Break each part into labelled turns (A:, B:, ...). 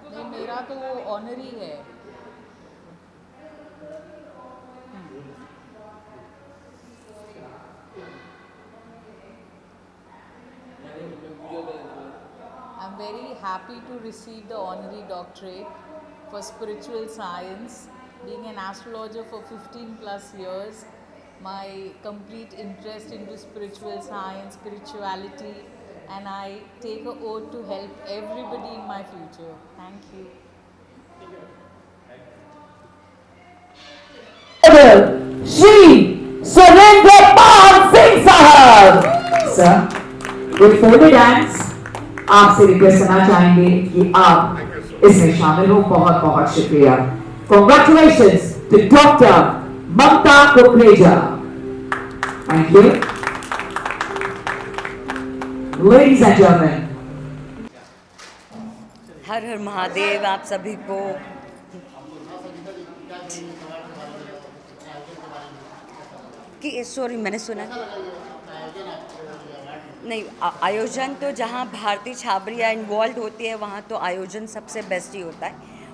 A: नहीं, मेरा तो ऑनरी है। I'm very happy to receive the honorary doctorate for spiritual science. Being an astrologer for 15 plus years, my complete interest into spiritual science, spirituality, and I take a oath to help everybody in my future. Thank you.
B: Shri Surendra Pal Singh Sahab. Sir, before we dance, आपसे request करना चाहेंगे कि आप इसमें शामिल हो। बहुत बहुत शुक्रिया। Congratulations to Dr. Mamta Kukreja. Thank you. Ladies and gentlemen.
C: हर हर महादेव आप सभी को। कि सॉरी मैंने सुना नहीं। आयोजन तो जहाँ भारतीय छाबरियाँ इन्वॉल्व होती है वहाँ तो आयोजन सबसे बेस्ट ही होता है।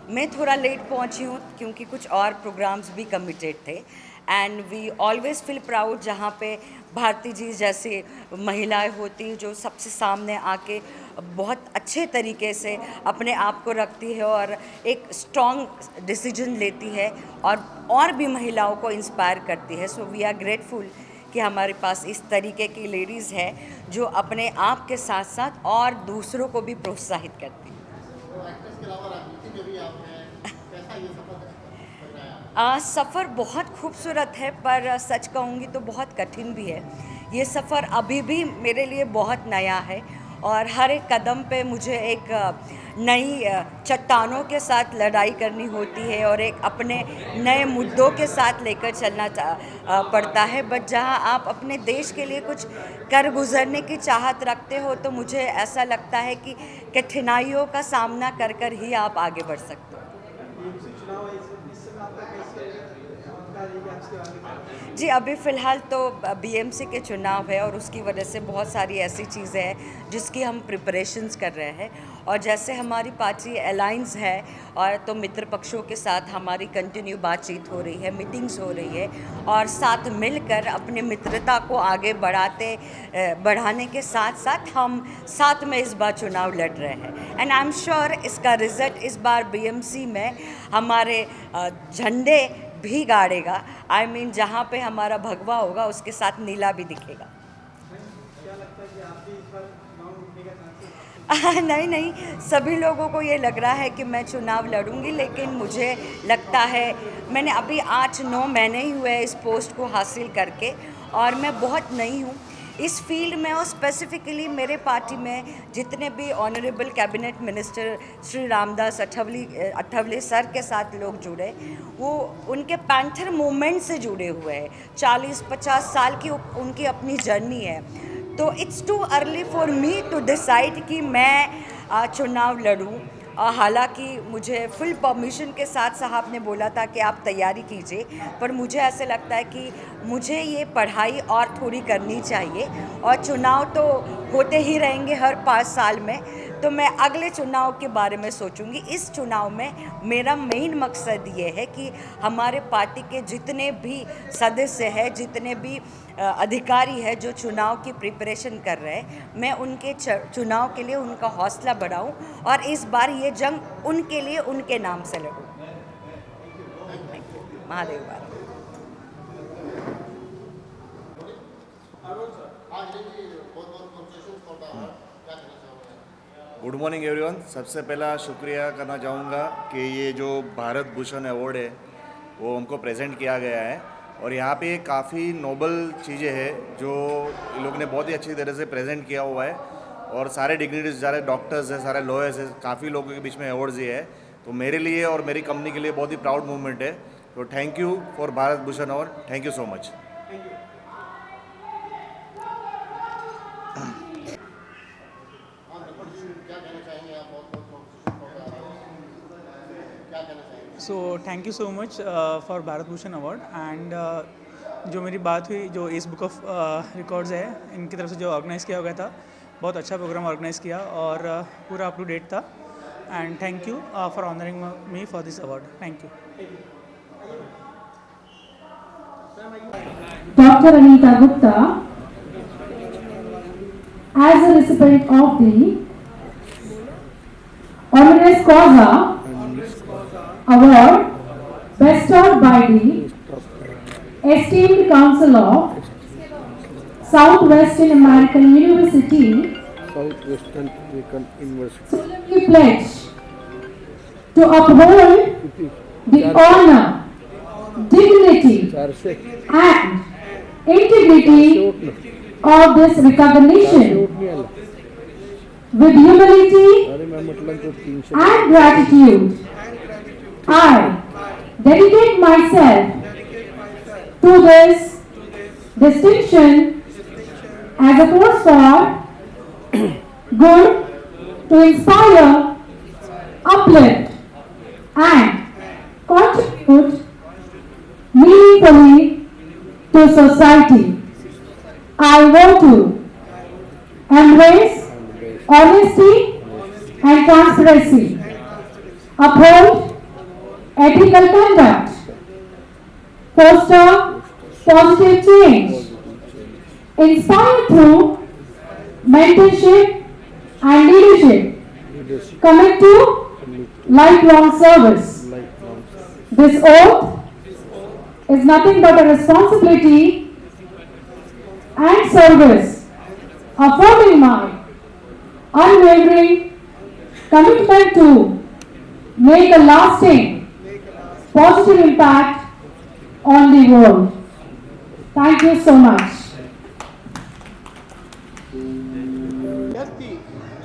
C: मैं थोड़ा लेट पहुँची हूँ क्योंकि कुछ और प्रोग्राम्स भी कमिटेड थे। And we always feel proud जहाँ पे भारती जी जैसी महिलाएं होती जो सबसे सामने आके बहुत अच्छे तरीके से अपने आप को रखती है और एक स्ट्रॉन्ग डिसीजन लेती है और भी महिलाओं को इंस्पायर करती है। सो वी आर ग्रेटफुल कि हमारे पास इस तरीके की लेडीज़ है जो अपने आप के साथ साथ और दूसरों को भी प्रोत्साहित करती है। सफ़र बहुत खूबसूरत है पर सच कहूँगी तो बहुत कठिन भी है। ये सफ़र अभी भी मेरे लिए बहुत नया है और हर एक कदम पे मुझे एक नई चट्टानों के साथ लड़ाई करनी होती है और एक अपने नए मुद्दों के साथ लेकर चलना पड़ता है। बट जहाँ आप अपने देश के लिए कुछ कर गुजरने की चाहत रखते हो तो मुझे ऐसा लगता है कि कठिनाइयों का सामना कर कर ही आप आगे बढ़ सकते हो। जी अभी फ़िलहाल तो बीएमसी के चुनाव है और उसकी वजह से बहुत सारी ऐसी चीज़ें हैं जिसकी हम प्रिपरेशंस कर रहे हैं। और जैसे हमारी पार्टी अलायंस है और तो मित्र पक्षों के साथ हमारी कंटिन्यू बातचीत हो रही है, मीटिंग्स हो रही है और साथ मिलकर अपनी मित्रता को आगे बढ़ाने के साथ साथ हम साथ में इस बार चुनाव लड़ रहे हैं। एंड आई एम श्योर इसका रिज़ल्ट इस बार बीएमसी में हमारे झंडे भी गाड़ेगा। आई मीन जहाँ पे हमारा भगवा होगा उसके साथ नीला भी दिखेगा। नहीं, सभी लोगों को ये लग रहा है कि मैं चुनाव लड़ूंगी, लेकिन मुझे लगता है मैंने अभी 8-9 महीने ही हुए इस पोस्ट को हासिल करके और मैं बहुत नई हूँ इस फील्ड में। और स्पेसिफिकली मेरे पार्टी में जितने भी honourable cabinet minister Shri Ramdas Athawale sir के साथ लोग जुड़े वो उनके पैंथर मूवमेंट से जुड़े हुए हैं। 40-50 साल की उनकी अपनी जर्नी है। तो it's too early for me to decide कि मैं चुनाव लड़ूं। हालांकि मुझे फुल परमिशन के साथ साहब ने बोला था कि आप तैयारी कीजिए, पर मुझे ऐसे लगता है कि मुझे ये पढ़ाई और थोड़ी करनी चाहिए और चुनाव तो होते ही रहेंगे हर 5 साल में। तो मैं अगले चुनाव के बारे में सोचूंगी। इस चुनाव में मेरा मेन मकसद ये है कि हमारे पार्टी के जितने भी सदस्य हैं, जितने भी अधिकारी है जो चुनाव की प्रिपरेशन कर रहे हैं, मैं उनके चुनाव के लिए उनका हौसला बढ़ाऊं और इस बार ये जंग उनके लिए उनके नाम से लड़ूं। महादेव बार।
D: Good morning everyone. सबसे पहला शुक्रिया करना चाहूँगा कि ये जो भारत भूषण अवार्ड है वो हमको प्रेजेंट किया गया है और यहाँ पे काफ़ी नोबल चीज़ें हैं जो इन लोगों ने बहुत ही अच्छी तरह से प्रेजेंट किया हुआ है और सारे डिग्निटीज, सारे डॉक्टर्स हैं, सारे लॉयर्स हैं, काफ़ी लोगों के बीच में अवार्ड्स ये है। तो मेरे लिए और मेरी कंपनी के लिए बहुत ही प्राउड मूवमेंट है। तो thank you for Bharat Bhushan award. Thank you so much.
E: So thank you so much for Bharat Bhushan award. And जो मेरी बात हुई जो इस बुक ऑफ रिकॉर्ड्स है इनकी तरफ से जो ऑर्गेनाइज़ किया गया था, बहुत अच्छा प्रोग्राम ऑर्गेनाइज किया और पूरा अप टू डेट था and thank you for honouring me for this award. Thank you.
F: Dr. Anita Gupta, as a recipient of the Honoris Causa Award bestowed by the esteemed Council of Southwestern American University,
G: Southwestern American University.
F: solemnly pledge to uphold the honor, dignity, and integrity of this recognition with humility and gratitude. I dedicate myself to this distinction as a force for good, to inspire, uplift, and contribute meaningfully to society. I want to embrace honesty and transparency, uphold ethical conduct, foster positive change, inspire through mentorship and leadership, commit to lifelong service. This oath is nothing but a responsibility and service, affirming my unwavering commitment to make a lasting positive impact on the world. Thank you so much.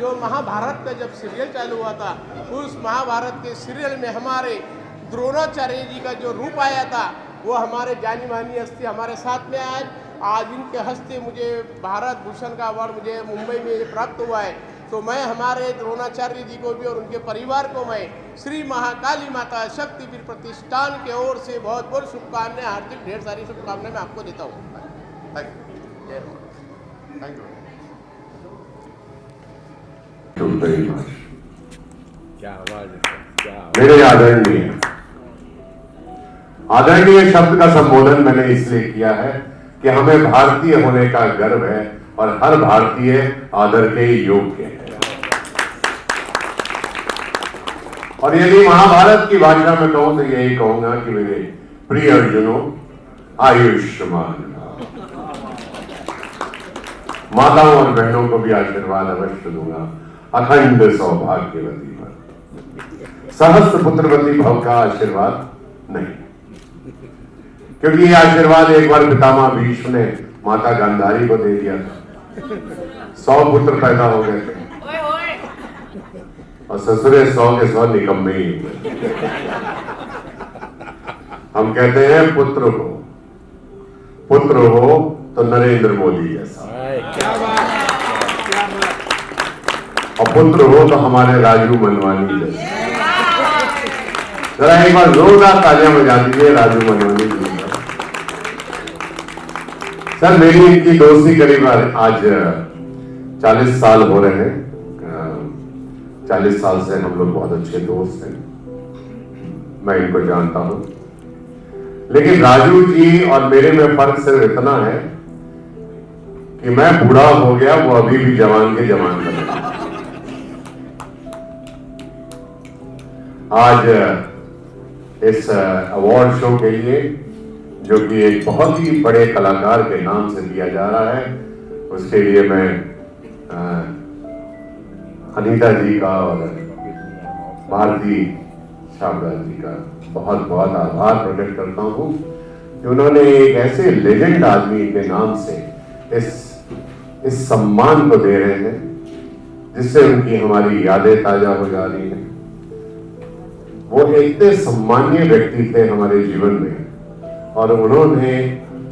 H: जो महाभारत का जब serial चालू हुआ था, उस महाभारत के serial में हमारे द्रोणाचार्य जी का जो रूप आया था, वो हमारे जानी मानी हस्ती हमारे साथ में आज इनके हस्ते मुझे भारत भूषण का अवार्ड मुझे मुंबई में प्राप्त हुआ है. तो मैं हमारे द्रोणाचार्य जी को भी और उनके परिवार को मैं श्री महाकाली माता शक्तिपीठ प्रतिष्ठान के ओर से बहुत बहुत शुभकामनाएं, हार्दिक ढेर सारी शुभकामनाएं मैं आपको देता हूँ. Thank you.
I: मेरे आदरणीय शब्द का संबोधन मैंने इसलिए किया है कि हमें भारतीय होने का गर्व है और हर भारतीय आदर के योग्य है. और यदि महाभारत की भाषा में कहूं तो यही कहूंगा कि मेरे प्रिय अर्जुनों, आयुष्मान भव. माताओं और बहनों को भी आशीर्वाद अवश्य दूंगा. अखंड सौभाग्यवती भव, सहस्त्र पुत्रवती भव का आशीर्वाद नहीं, क्योंकि ये आशीर्वाद एक बार पितामह भीष्म ने माता गांधारी को दे दिया था. 100 पुत्र पैदा हो गए थे और ससुरे 100 के 100 निकम्मे ही हुए. हम कहते हैं पुत्र हो तो नरेंद्र मोदी जैसा, और पुत्र हो तो हमारे राजू मनवानी जैसा. जरा एक बार जोरदार तालियां बजा दीजिए राजू मनवानी जी. सर, मेरी इनकी दोस्ती करीब आज 40 साल हो रहे हैं. 40 साल से हम लोग बहुत अच्छे दोस्त हैं. मैं इनको जानता हूं, लेकिन राजू जी और मेरे में फर्क सिर्फ इतना है कि मैं बूढ़ा हो गया, वो अभी भी जवान के जवान कर रहे हैं. आज इस अवार्ड शो के लिए, जो कि एक बहुत ही बड़े कलाकार के नाम से दिया जा रहा है, उसके लिए मैं अनीता जी का और भारती शाबरा जी का बहुत बहुत आभार प्रकट करता हूँ कि उन्होंने एक ऐसे लेजेंड आदमी के नाम से इस सम्मान को दे रहे हैं, जिससे उनकी हमारी यादें ताजा हो जा रही हैं. वो इतने सम्मानीय व्यक्ति थे हमारे जीवन में, और उन्होंने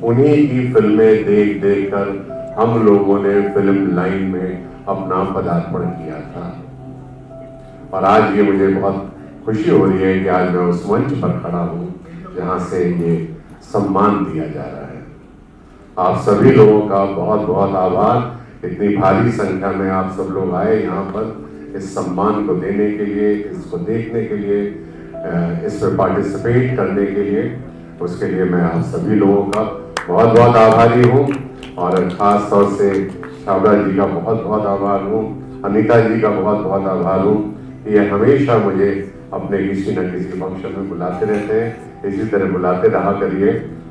I: उन्हीं की फिल्में देख देख कर हम लोगों ने फिल्म लाइन में अपना पदार्पण किया था. और आज ये मुझे बहुत खुशी हो रही है कि आज मैं उस मंच पर खड़ा हूँ जहाँ से ये सम्मान दिया जा रहा है. आप सभी लोगों का बहुत बहुत आभार. इतनी भारी संख्या में आप सब लोग आए यहाँ पर इस सम्मान को देने के लिए, इसको देखने के लिए, इसमें पार्टिसिपेट करने के लिए, उसके लिए मैं आप सभी लोगों का बहुत बहुत आभारी हूँ। और ख़ास तौर से छाबड़ा जी का बहुत बहुत आभार हूँ, अनीता जी का बहुत बहुत आभार हूँ। ये हमेशा मुझे अपने किसी न किसी फंक्शन में बुलाते रहते हैं, इसी तरह बुलाते रहा करिए,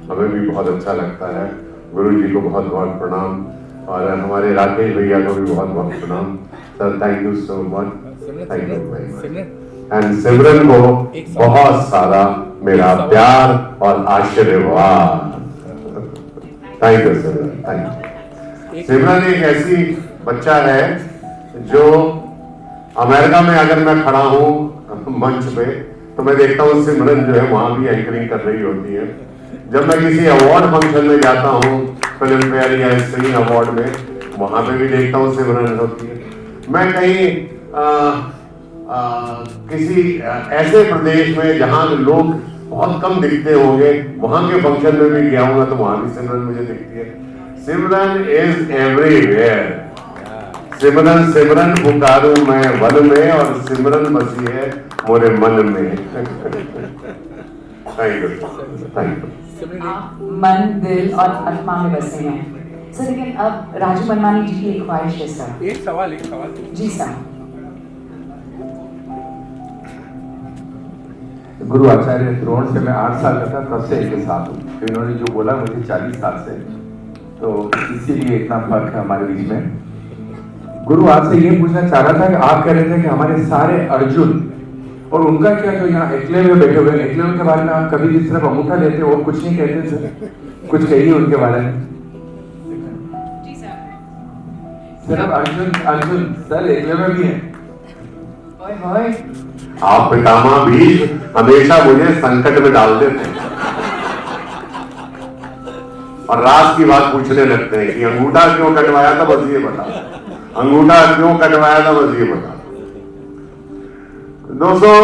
I: हमें भी बहुत अच्छा लगता है। गुरु जी को बहुत बहुत प्रणाम और हमारे राकेश भैया को भी बहुत बहुत प्रणाम। Sir thank you so much, thank you very much. And Simran को बहुत सारा मेरा प्यार और आशीर्वाद। Thank you Simran, thank you. Simran एक ऐसी बच्चा है जो अमेरिका में अगर मैं खड़ा हूँ मंच पे तो मैं देखता हूँ सिमरन जो है वहाँ भी एंकरिंग कर रही होती है। जब मैं किसी अवार्ड फंक्शन में जाता हूँ, फिल्म फेयर या स्क्रीन अवार्ड में, वहाँ पे भी देखता हूँ सिमरन होती है। मैं कहीं किसी ऐसे प्रदेश में जहाँ लोग बहुत कम दिखते होंगे, वहाँ के फंक्शन में भी गया हूँ तो वहाँ भी सिमरन मुझे दिखती है। सिमरन इज एवरीवेयर। सिमरन सिमरन पुकारूं मैं वन में और सिमरन बसी है मोरे मन में। Thank you, thank you.
B: आप मन, दिल और आत्मा में बसे हैं सर। लेकिन अब राजू मनमानी जी की एक ख्वाहिश है सर।
G: एक सवाल
B: जी सर।
J: गुरु आचार्य द्रोण से मैं 8 साल का था तब से इनके साथ हूँ। तो इन्होंने जो बोला मुझे 40 साल से, तो इसीलिए इतना फर्क है हमारे बीच में। गुरु आपसे ये पूछना चाह रहा था कि आप कह रहे थे कि हमारे सारे अर्जुन और उनका क्या, जो यहाँ एकलव्य बैठे हुए हैं, एकलव्य के बारे में आप कभी भी सिर्फ अंगूठा लेते और कुछ नहीं कहते थे, कुछ कहिए उनके बारे में।
B: जी सर।
J: सिर्फ अर्जुन अर्जुन सर एकलव्य भी है।
B: ओए होए।
I: आप पितामह भी हमेशा मुझे संकट में डाल देते हैं और राज की बात पूछने लगते हैं कि अंगूठा क्यों कटवाया था, बस ये बता। अंगूठा क्यों कटवाया था, बस ये बता। दोस्तों,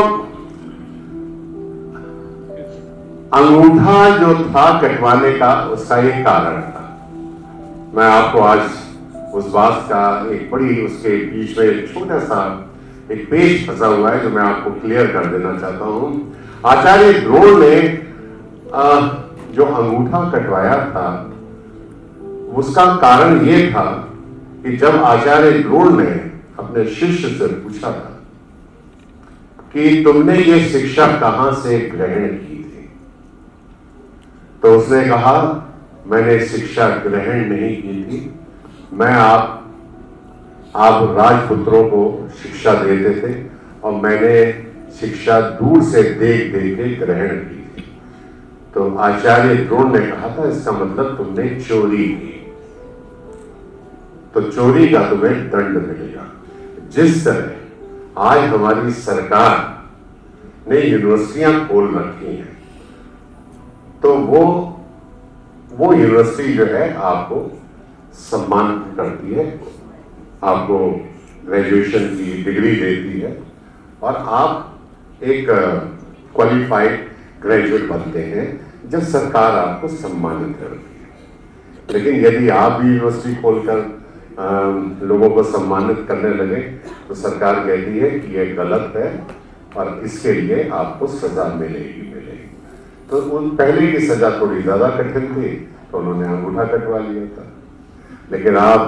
I: अंगूठा जो था कटवाने का, उसका एक कारण था। मैं आपको आज उस बात का एक बड़ी, उसके बीच में एक छोटा सा एक पेज फंसा हुआ है जो मैं आपको क्लियर कर देना चाहता हूं। आचार्य द्रोण ने जो अंगूठा कटवाया था, उसका कारण यह था कि जब आचार्य द्रोण ने अपने शिष्य से पूछा था कि तुमने ये शिक्षा कहां से ग्रहण की थी, तो उसने कहा मैंने शिक्षा ग्रहण नहीं की थी, मैं आप राजपुत्रों को शिक्षा देते थे और मैंने शिक्षा दूर से देख देख के ग्रहण की थी। तो आचार्य द्रोण ने कहा था इसका मतलब तुमने चोरी की, तो चोरी का तुम्हें दंड मिलेगा। जिस तरह आज हमारी सरकार ने यूनिवर्सिटियां खोल रखी हैं, तो वो यूनिवर्सिटी जो है आपको सम्मान करती है, आपको ग्रेजुएशन की डिग्री देती है और आप एक क्वालिफाइड ग्रेजुएट बनते हैं जब सरकार आपको सम्मानित करती है। लेकिन यदि आप भी यूनिवर्सिटी खोलकर लोगों को सम्मानित करने लगे तो सरकार कहती है कि यह गलत है और इसके लिए आपको सजा मिलेगी। तो उन पहले की सजा थोड़ी ज्यादा कठिन थी तो उन्होंने अंगूठा कटवा लिया था। लेकिन आप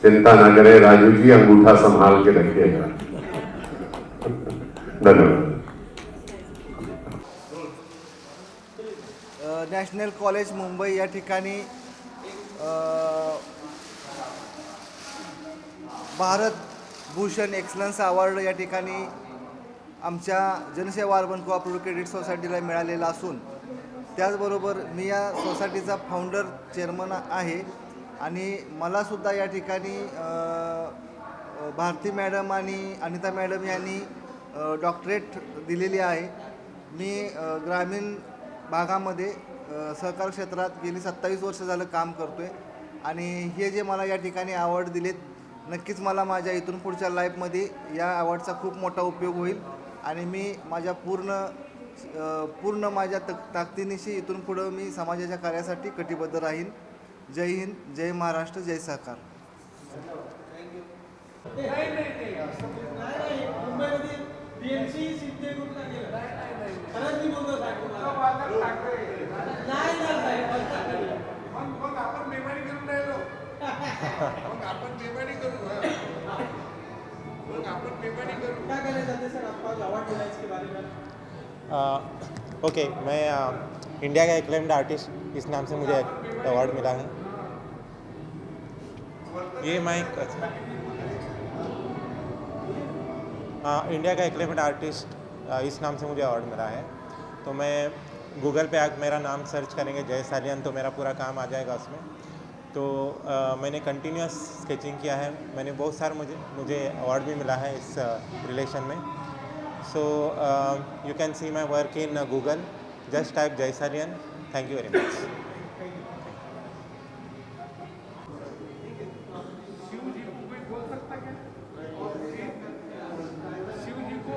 I: चिंता न करें राजू जी, अंगूठा संभाल के रखिएगा। धन्यवाद।
K: नॅशनल कॉलेज मुंबई या ठिकाणी भारत भूषण एक्सलन्स अवॉर्ड या ठिकाणी आमच्या जनसेवा अर्बन कोऑपरेटिव्ह क्रेडिट सोसायटीला मिळालेला असून त्याचबरोबर मी या सोसायटीचा फाउंडर चेअरमन आहे आणि मलासुद्धा या ठिकाणी भारती मॅडम आणि अनिता मॅडम यांनी डॉक्टरेट दिलेली आहे। मी ग्रामीण भागामध्ये सहकार क्षेत्रात गेली 27 वर्ष झालं काम करतो आहे आणि हे जे मला या ठिकाणी अवॉर्ड दिलेत, नक्कीच मला माझ्या इथून पुढच्या लाईफमध्ये या अवॉर्डचा खूप मोठा उपयोग होईल आणि मी माझ्या पूर्ण माझ्या ताकदीनिशी इथून पुढं मी समाजाच्या कार्यासाठी कटिबद्ध राहीन। जय हिंद, जय महाराष्ट्र, जय सहकार।
L: ओके, मैं इंडिया का एक्लेम्ड आर्टिस्ट, इस नाम से मुझे अवार्ड मिला है। ये माइक इंडिया का एक्लेम्ड आर्टिस्ट, इस नाम से मुझे अवार्ड मिला है। तो मैं गूगल पे आकर मेरा नाम सर्च करेंगे जय सालियन, तो मेरा पूरा काम आ जाएगा उसमें। तो मैंने कंटिन्यूस स्केचिंग किया है, मैंने बहुत सारे मुझे अवार्ड भी मिला है इस रिलेशन में। So you can see my work in Google. Just type Jay Salian. Thank you very much.
M: Shiv जी को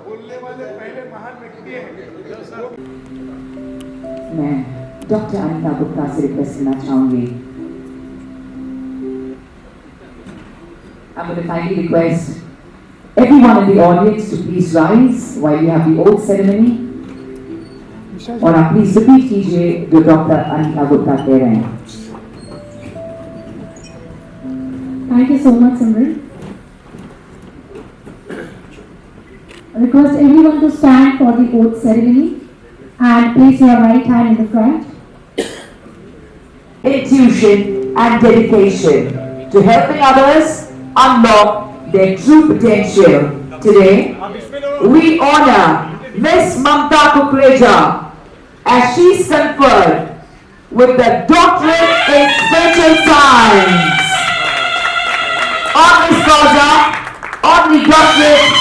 M: बोलने वाले पहले महान व्यक्ति हैं।
B: मैं डॉक्टर अनिता गुप्ता से रिक्वेस्ट करना चाहूंगी। I'm going to kindly request everyone in the audience to please rise while we have the oath ceremony. और आप प्लीज रिपीट कीजिए जो डॉक्टर अनिता गुप्ता कह रहे हैं।
F: Thank you so much, Simran. I request everyone to stand for the oath ceremony and place your right hand in the front.
B: Intuition and dedication to helping others unlock their true potential. Today, we honor Miss Mamta Kukreja as she is conferred with the Doctorate in Special Science. On Miss Kauza, on the Doctorate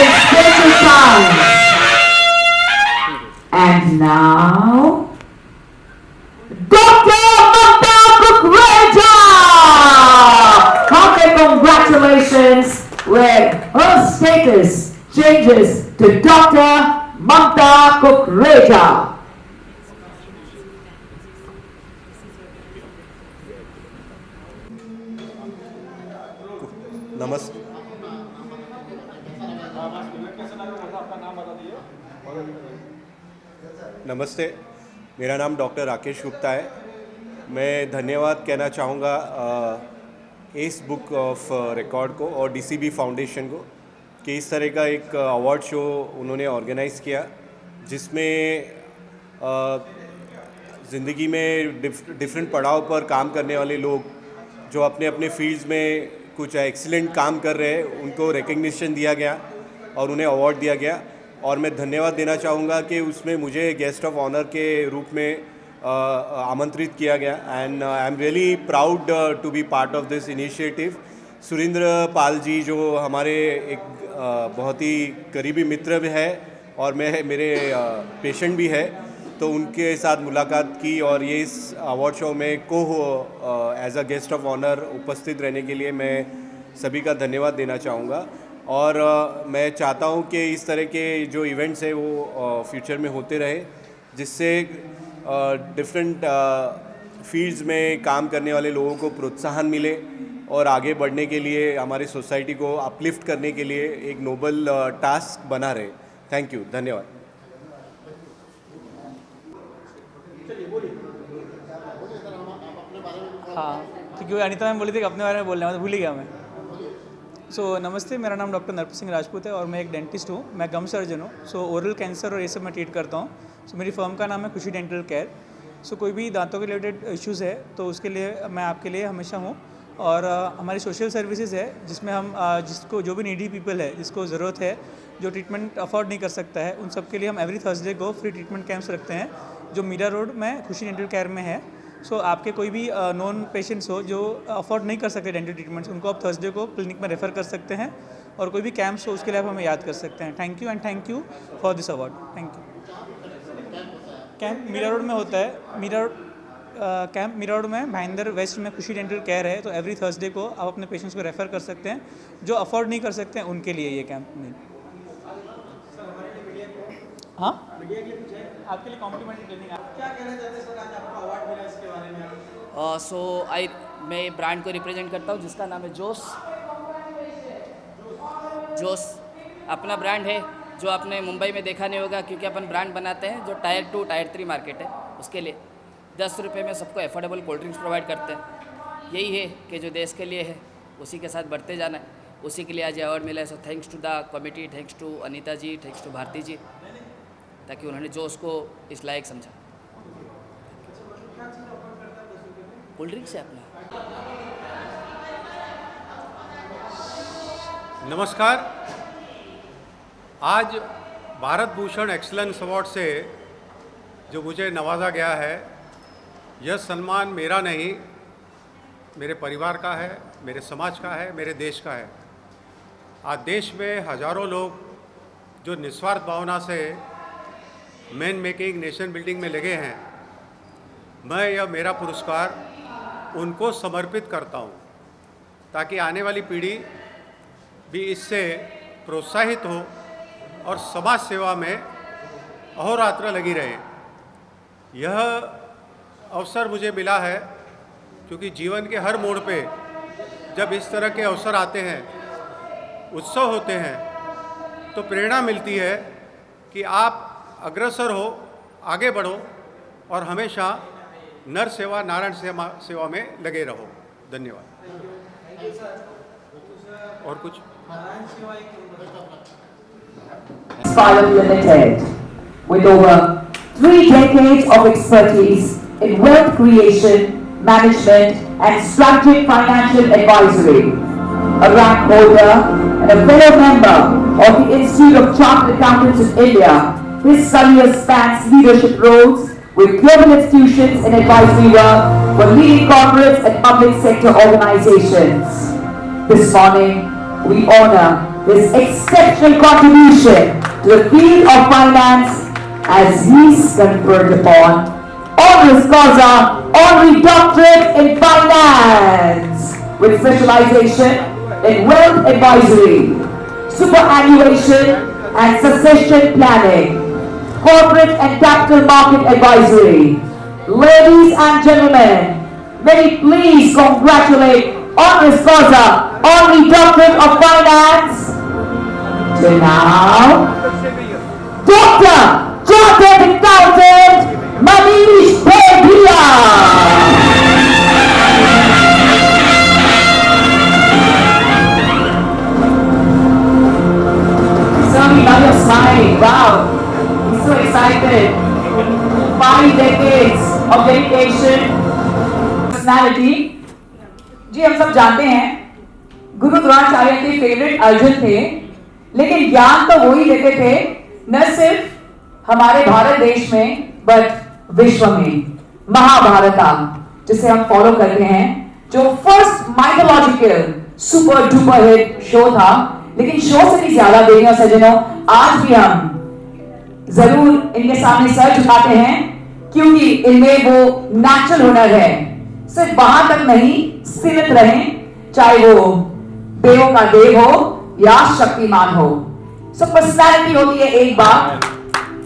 B: in Special Science. And now, Dr. Mamta Kukreja! Hearty congratulations, where her status changes to Dr. Mamta Kukreja.
N: नमस्ते, मेरा नाम doctor Rakesh Gupta है। मैं धन्यवाद कहना चाहूँगा S Book of record को और डीसीबी फाउंडेशन को कि इस तरह का एक अवार्ड शो उन्होंने ऑर्गेनाइज़ किया, जिसमें ज़िंदगी में डिफरेंट पड़ाव पर काम करने वाले लोग जो अपने अपने फील्ड्स में कुछ एक्सीलेंट काम कर रहे हैं, उनको रिकग्निशन दिया गया और उन्हें अवार्ड दिया गया। और मैं धन्यवाद देना चाहूँगा कि उसमें मुझे गेस्ट ऑफ ऑनर के रूप में आमंत्रित किया गया and I am really proud to be part of this initiative. Surendra Pal ji जो हमारे एक बहुत ही करीबी मित्र भी है और मेरे पेशेंट भी है, तो उनके साथ मुलाकात की और ये इस अवार्ड शो में as a guest of honour उपस्थित रहने के लिए मैं सभी का धन्यवाद देना चाहूँगा। और मैं चाहता हूँ कि इस तरह के जो इवेंट्स हैं वो फ्यूचर में होते रहे, जिससे डिफरेंट फील्ड्स में काम करने वाले लोगों को प्रोत्साहन मिले और आगे बढ़ने के लिए हमारी सोसाइटी को अपलिफ्ट करने के लिए एक नोबल टास्क बना रहे। थैंक यू, धन्यवाद।
E: हाँ, क्योंकि अनिता मैम बोली थी कि अपने बारे में बोलना है, तो भूल ही गया मैं। नमस्ते, मेरा नाम डॉक्टर नरपत सिंह राजपूत है और मैं एक डेंटिस्ट हूँ। मैं गम सर्जन हूँ। ओरल कैंसर और ये सब मैं ट्रीट करता हूँ। मेरी फर्म का नाम है खुशी डेंटल केयर। कोई भी दांतों के रिलेटेड इश्यूज़ है तो उसके लिए मैं आपके लिए हमेशा हूँ। और हमारी सोशल सर्विसेज है जिसमें हम जिसको जो भी नीडी पीपल है, जिसको ज़रूरत है, जो ट्रीटमेंट अफोर्ड नहीं कर सकता है, उन सब के लिए हम एवरी थर्सडे को फ्री ट्रीटमेंट कैंप्स रखते हैं जो मीरा रोड में खुशी डेंटल केयर में है। आपके कोई भी नॉन पेशेंट्स हो जो अफोर्ड नहीं कर सकते डेंटल ट्रीटमेंट्स, उनको आप थर्सडे को क्लिनिक में रेफ़र कर सकते हैं और कोई भी कैंप्स हो उसके लिए आप हमें याद कर सकते हैं। Thank you and thank you for this award. Thank you. Camp Mira Road में होता है। कैंप मीरा रोड में भाईंदर वेस्ट में खुशी डेंटल केयर है। तो एवरी थर्सडे को आप अपने पेशेंट्स को रेफ़र कर सकते हैं, जो अफोर्ड नहीं कर सकते हैं उनके लिए ये कैंप में। हाँ, आपके लिए कॉम्प्लीमेंट्री ट्रेनिंग। क्या कहना चाहते हैं सर, आज आपको अवार्ड मिला इसके बारे में?
O: मैं ब्रांड को रिप्रेजेंट करता हूँ जिसका नाम है जोस। जोस अपना ब्रांड है जो आपने मुंबई में देखा नहीं होगा, क्योंकि अपन ब्रांड बनाते हैं जो टायर 2 टायर 3 मार्केट है उसके लिए 10 रुपये में सबको एफोर्डेबल कोल्ड ड्रिंक्स प्रोवाइड करते हैं। यही है कि जो देश के लिए है उसी के साथ बढ़ते जाना है, उसी के लिए आज अवार्ड मिला है। So thanks to the committee, thanks to Anita ji, thanks to Bharti ji, ताकि उन्होंने जोश को इस लायक समझा। कोल्ड ड्रिंक्स है अपना।
P: नमस्कार। आज भारत भूषण एक्सीलेंस अवार्ड से जो मुझे नवाजा गया है, यह सम्मान मेरा नहीं, मेरे परिवार का है, मेरे समाज का है, मेरे देश का है। आज देश में हजारों लोग जो निस्वार्थ भावना से मैन मेकिंग नेशन बिल्डिंग में लगे हैं, मैं यह मेरा पुरस्कार उनको समर्पित करता हूँ, ताकि आने वाली पीढ़ी भी इससे प्रोत्साहित हो और समाज सेवा में अहोरात्र लगी रहे। यह अवसर मुझे मिला है क्योंकि जीवन के हर मोड़ पे जब इस तरह के अवसर आते हैं, उत्सव होते हैं, तो प्रेरणा मिलती है कि आप अग्रसर हो, आगे बढ़ो और हमेशा नर सेवा नारायण सेवा में लगे रहो। धन्यवाद। और कुछ
B: Private Limited, with over 3 decades of expertise in wealth creation, management and strategic financial advisory, a rank holder and a fellow member of the Institute of Chartered Accountants of India, his career spans leadership roles with global institutions and advisory work for leading corporates and public sector organizations. This morning, we honor his exceptional contribution to the field of finance as he is conferred upon honoris causa honorary doctorate in finance with specialization in wealth advisory, superannuation and succession planning, corporate and capital market advisory. Ladies and gentlemen, may we please congratulate honoris causa honorary doctorate of finance to now Dr. Chartered Accountant Manish Bhatia. Sami, now you're smiling. Wow, he's so excited. 5 decades of dedication, personality. जी हम सब जानते हैं गुरु द्रोणाचार्य के favourite Arjun थे, लेकिन ज्ञान तो वही देते थे न सिर्फ हमारे भारत देश में बट विश्व में। महाभारता जिसे हम फॉलो करते हैं, जो first mythological super duper hit show था, लेकिन शो से भी ज्यादा देवी और सज्जनों, आज भी हम जरूर इनके सामने सर झुकाते हैं क्योंकि इनमें वो नेचुरल हुनर है। सिर्फ वहां तक नहीं सीमित रहें, चाहे वो देवों का देव हो या शक्तिमान हो। सो पर्सनैलिटी होती है एक बात,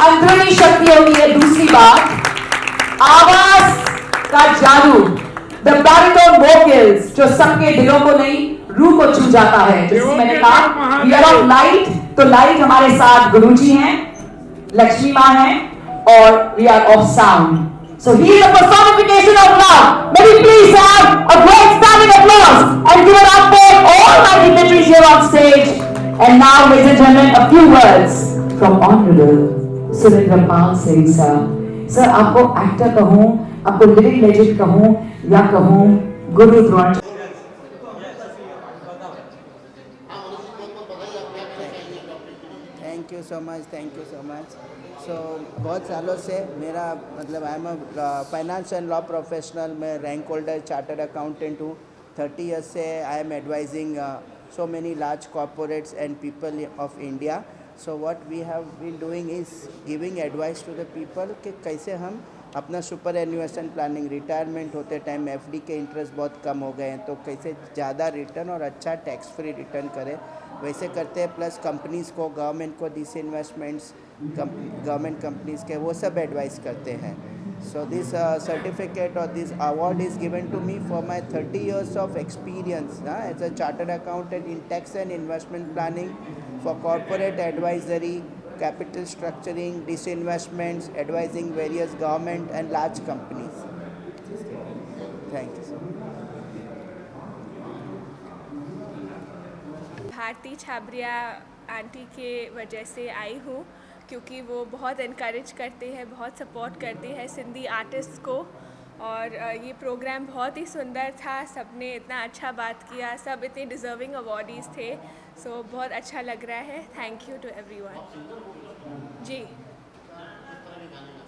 B: अंदरूनी शक्ति होती है दूसरी बात, आवाज का जादू, द बैरिटोन वोकल्स जो सबके दिलों को नहीं रूह को छू जाता है। जैसे मैंने कहा वी आर ऑफ लाइट, तो लाइट हमारे साथ गुरुजी हैं, लक्ष्मी माँ हैं और we are of sound. So he is a personification of love. May we please have a great standing applause and give it up for all my dignitaries here on stage. And now, ladies and gentlemen, a few words from Honorable Surendrapal Singh sir. Sir, आपको actor कहूँ, आपको lyric legend कहूँ या कहूँ Guru Dronacharya.
Q: Thank you so much. So बहुत सालों से मेरा मतलब I am a finance and law professional, मैं रैंक होल्डर चार्टर्ड अकाउंटेंट हूँ। 30 ईयर्स से I am advising so many large corporates and people of India. So what we have been doing is giving advice to the people कि कैसे हम अपना superannuation planning, retirement होते time FD के interest बहुत कम हो गए हैं, तो कैसे ज़्यादा रिटर्न और अच्छा टैक्स फ्री रिटर्न करें, वैसे करते हैं। प्लस कंपनीज़ को, गवर्नमेंट को डिसइन्वेस्टमेंट्स, गवर्नमेंट कंपनीज़ के वो सब एडवाइस करते हैं। So this certificate or this award is given to me for my 30 years of experience as a chartered accountant in tax and investment planning for corporate advisory, capital structuring, disinvestments, advising various government and large companies. Thank you.
R: Bharti Chhabria aunty के वजह से आई हूँ, क्योंकि वो बहुत encourage करते हैं, बहुत सपोर्ट करते हैं सिंधी आर्टिस्ट को। और ये प्रोग्राम बहुत ही सुंदर था, सबने इतना अच्छा बात किया, सब इतने डिज़र्विंग अवॉर्डीज़ थे। सो बहुत अच्छा लग रहा है। Thank you to everyone. जी,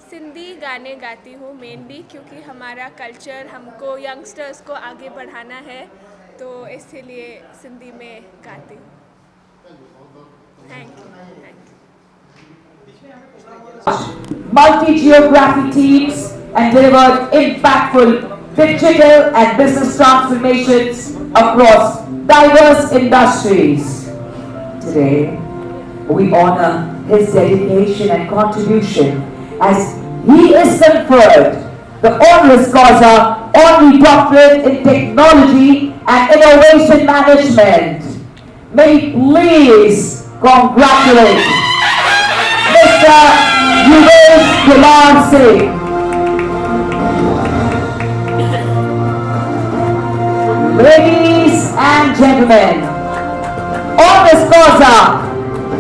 R: सिंधी गाने गाती हूँ मेनली, क्योंकि हमारा कल्चर हमको यंगस्टर्स को आगे बढ़ाना है, तो इसीलिए सिंधी में गाती हूँ। Thank you.
B: Multi-geography teams and delivered impactful digital and business transformations across diverse industries. Today, we honor his dedication and contribution as he is conferred the honoris causa honorary doctorate in technology and innovation management. May we please congratulate Mr. Yuvesh Kumar Singh. Ladies and gentlemen, honoris causa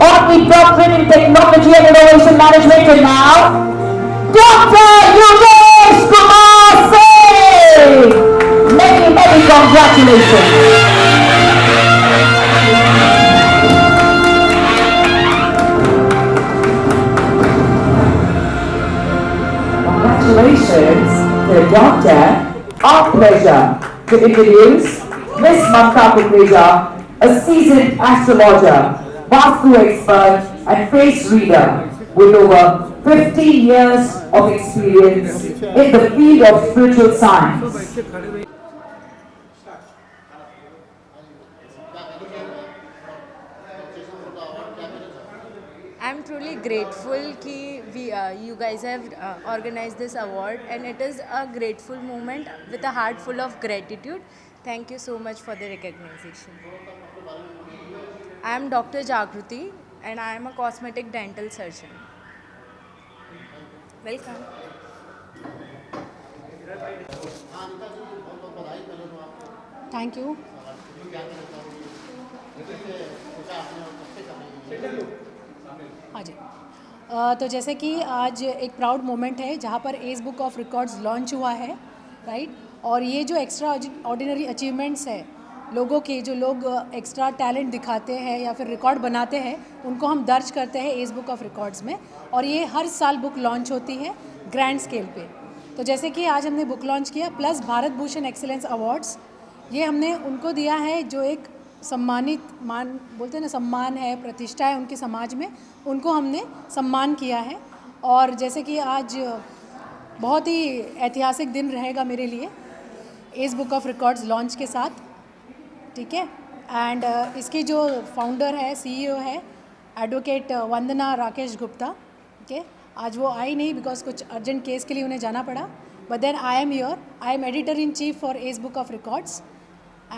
B: honorary doctorate in technology and innovation management, and now Dr. Yuvesh Kumar Singh. Many congratulations. Congratulations to the doctor. Our pleasure to introduce Miss Mamta Kukreja, a seasoned astrologer, Vastu expert and face reader with over 15 years of experience in the field of spiritual science.
S: I'm truly grateful that you guys have organized this award, and it is a grateful moment with a heart full of gratitude. Thank you so much for the recognition. I am Dr. Jagruti and I am a cosmetic dental surgeon. Welcome.
T: Thank you. हाँ जी, तो जैसे कि आज एक proud moment है जहाँ पर Age Book of Records launch हुआ है, राइट। और ये जो एक्स्ट्रा ऑर्डिनरी अचीवमेंट्स है लोगों के, जो लोग एक्स्ट्रा टैलेंट दिखाते हैं या फिर रिकॉर्ड बनाते हैं, उनको हम दर्ज करते हैं एज बुक ऑफ रिकॉर्ड्स में। और ये हर साल बुक लॉन्च होती है ग्रैंड स्केल पे। तो जैसे कि आज हमने बुक लॉन्च किया, plus Bharat Bhushan excellence awards, ये हमने उनको दिया है जो एक सम्मानित, मान बोलते हैं ना, सम्मान है, प्रतिष्ठा है उनके समाज में, उनको हमने सम्मान किया है। और जैसे कि आज बहुत ही ऐतिहासिक दिन रहेगा मेरे लिए Age Book of Records launch के साथ, ठीक है। एंड इसकी जो फाउंडर है, CEO है एडवोकेट वंदना राकेश गुप्ता, ओके। आज वो आई नहीं बिकॉज कुछ अर्जेंट केस के लिए उन्हें जाना पड़ा, but then I am here, I am editor in chief for Age Book of Records,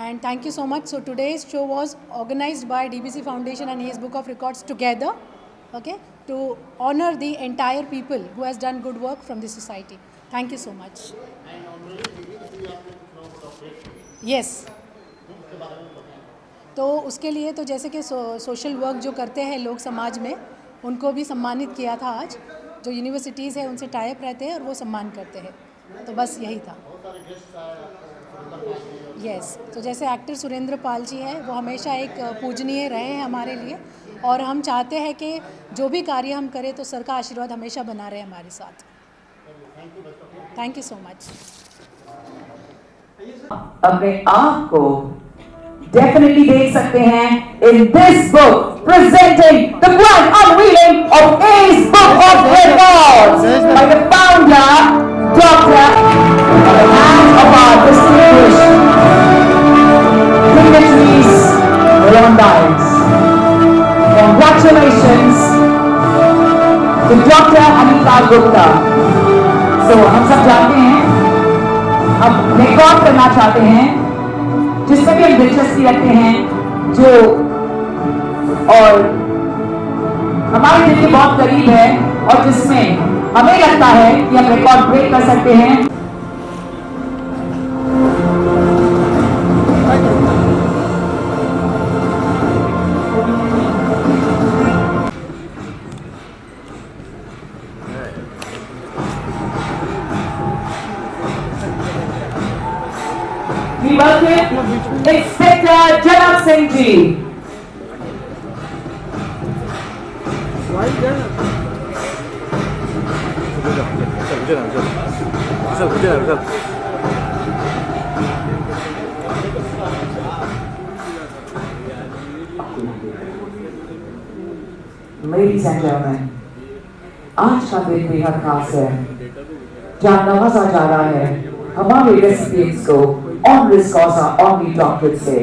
T: and thank you so much. So today's show was organized by DBC Foundation and Ace Book of Records together, okay, to honor the entire people who has done good work from the society. Thank you so much. Yes. तो उसके लिए तो जैसे कि social work जो करते हैं लोग समाज में, उनको भी सम्मानित किया था आज। जो यूनिवर्सिटीज़ है उनसे टाइप रहते हैं और वो सम्मान करते हैं, तो बस यही था। यस, तो जैसे एक्टर सुरेंद्र पाल जी हैं, वो हमेशा एक पूजनीय रहे हैं हमारे लिए, और हम चाहते हैं कि जो भी कार्य हम करें तो सर का आशीर्वाद हमेशा बना रहे हमारे साथ। Thank you so much.
B: अपने आप को डेफिनेटली देख सकते हैं in this book presenting the grand unveiling of Age Book of Records by the founder doctor and of our distinguished dignitaries, alumni. Congratulations to Dr. Anita Gupta. So हम सब जानते हैं, हम रिकॉर्ड करना चाहते हैं, जिसमें भी हम दिलचस्पी रखते हैं, जो और हमारे दिल के बहुत करीब है और जिसमें हमें लगता है कि हम रिकॉर्ड ब्रेक कर सकते हैं। We welcome Inspector Janab Singh ji. Ladies and gentlemen, आज का दिन बेहद खास है, जहाँ नवाजा जा रहा है हमारे रेसिपिएंट्स को honoris causa honorary doctorate से.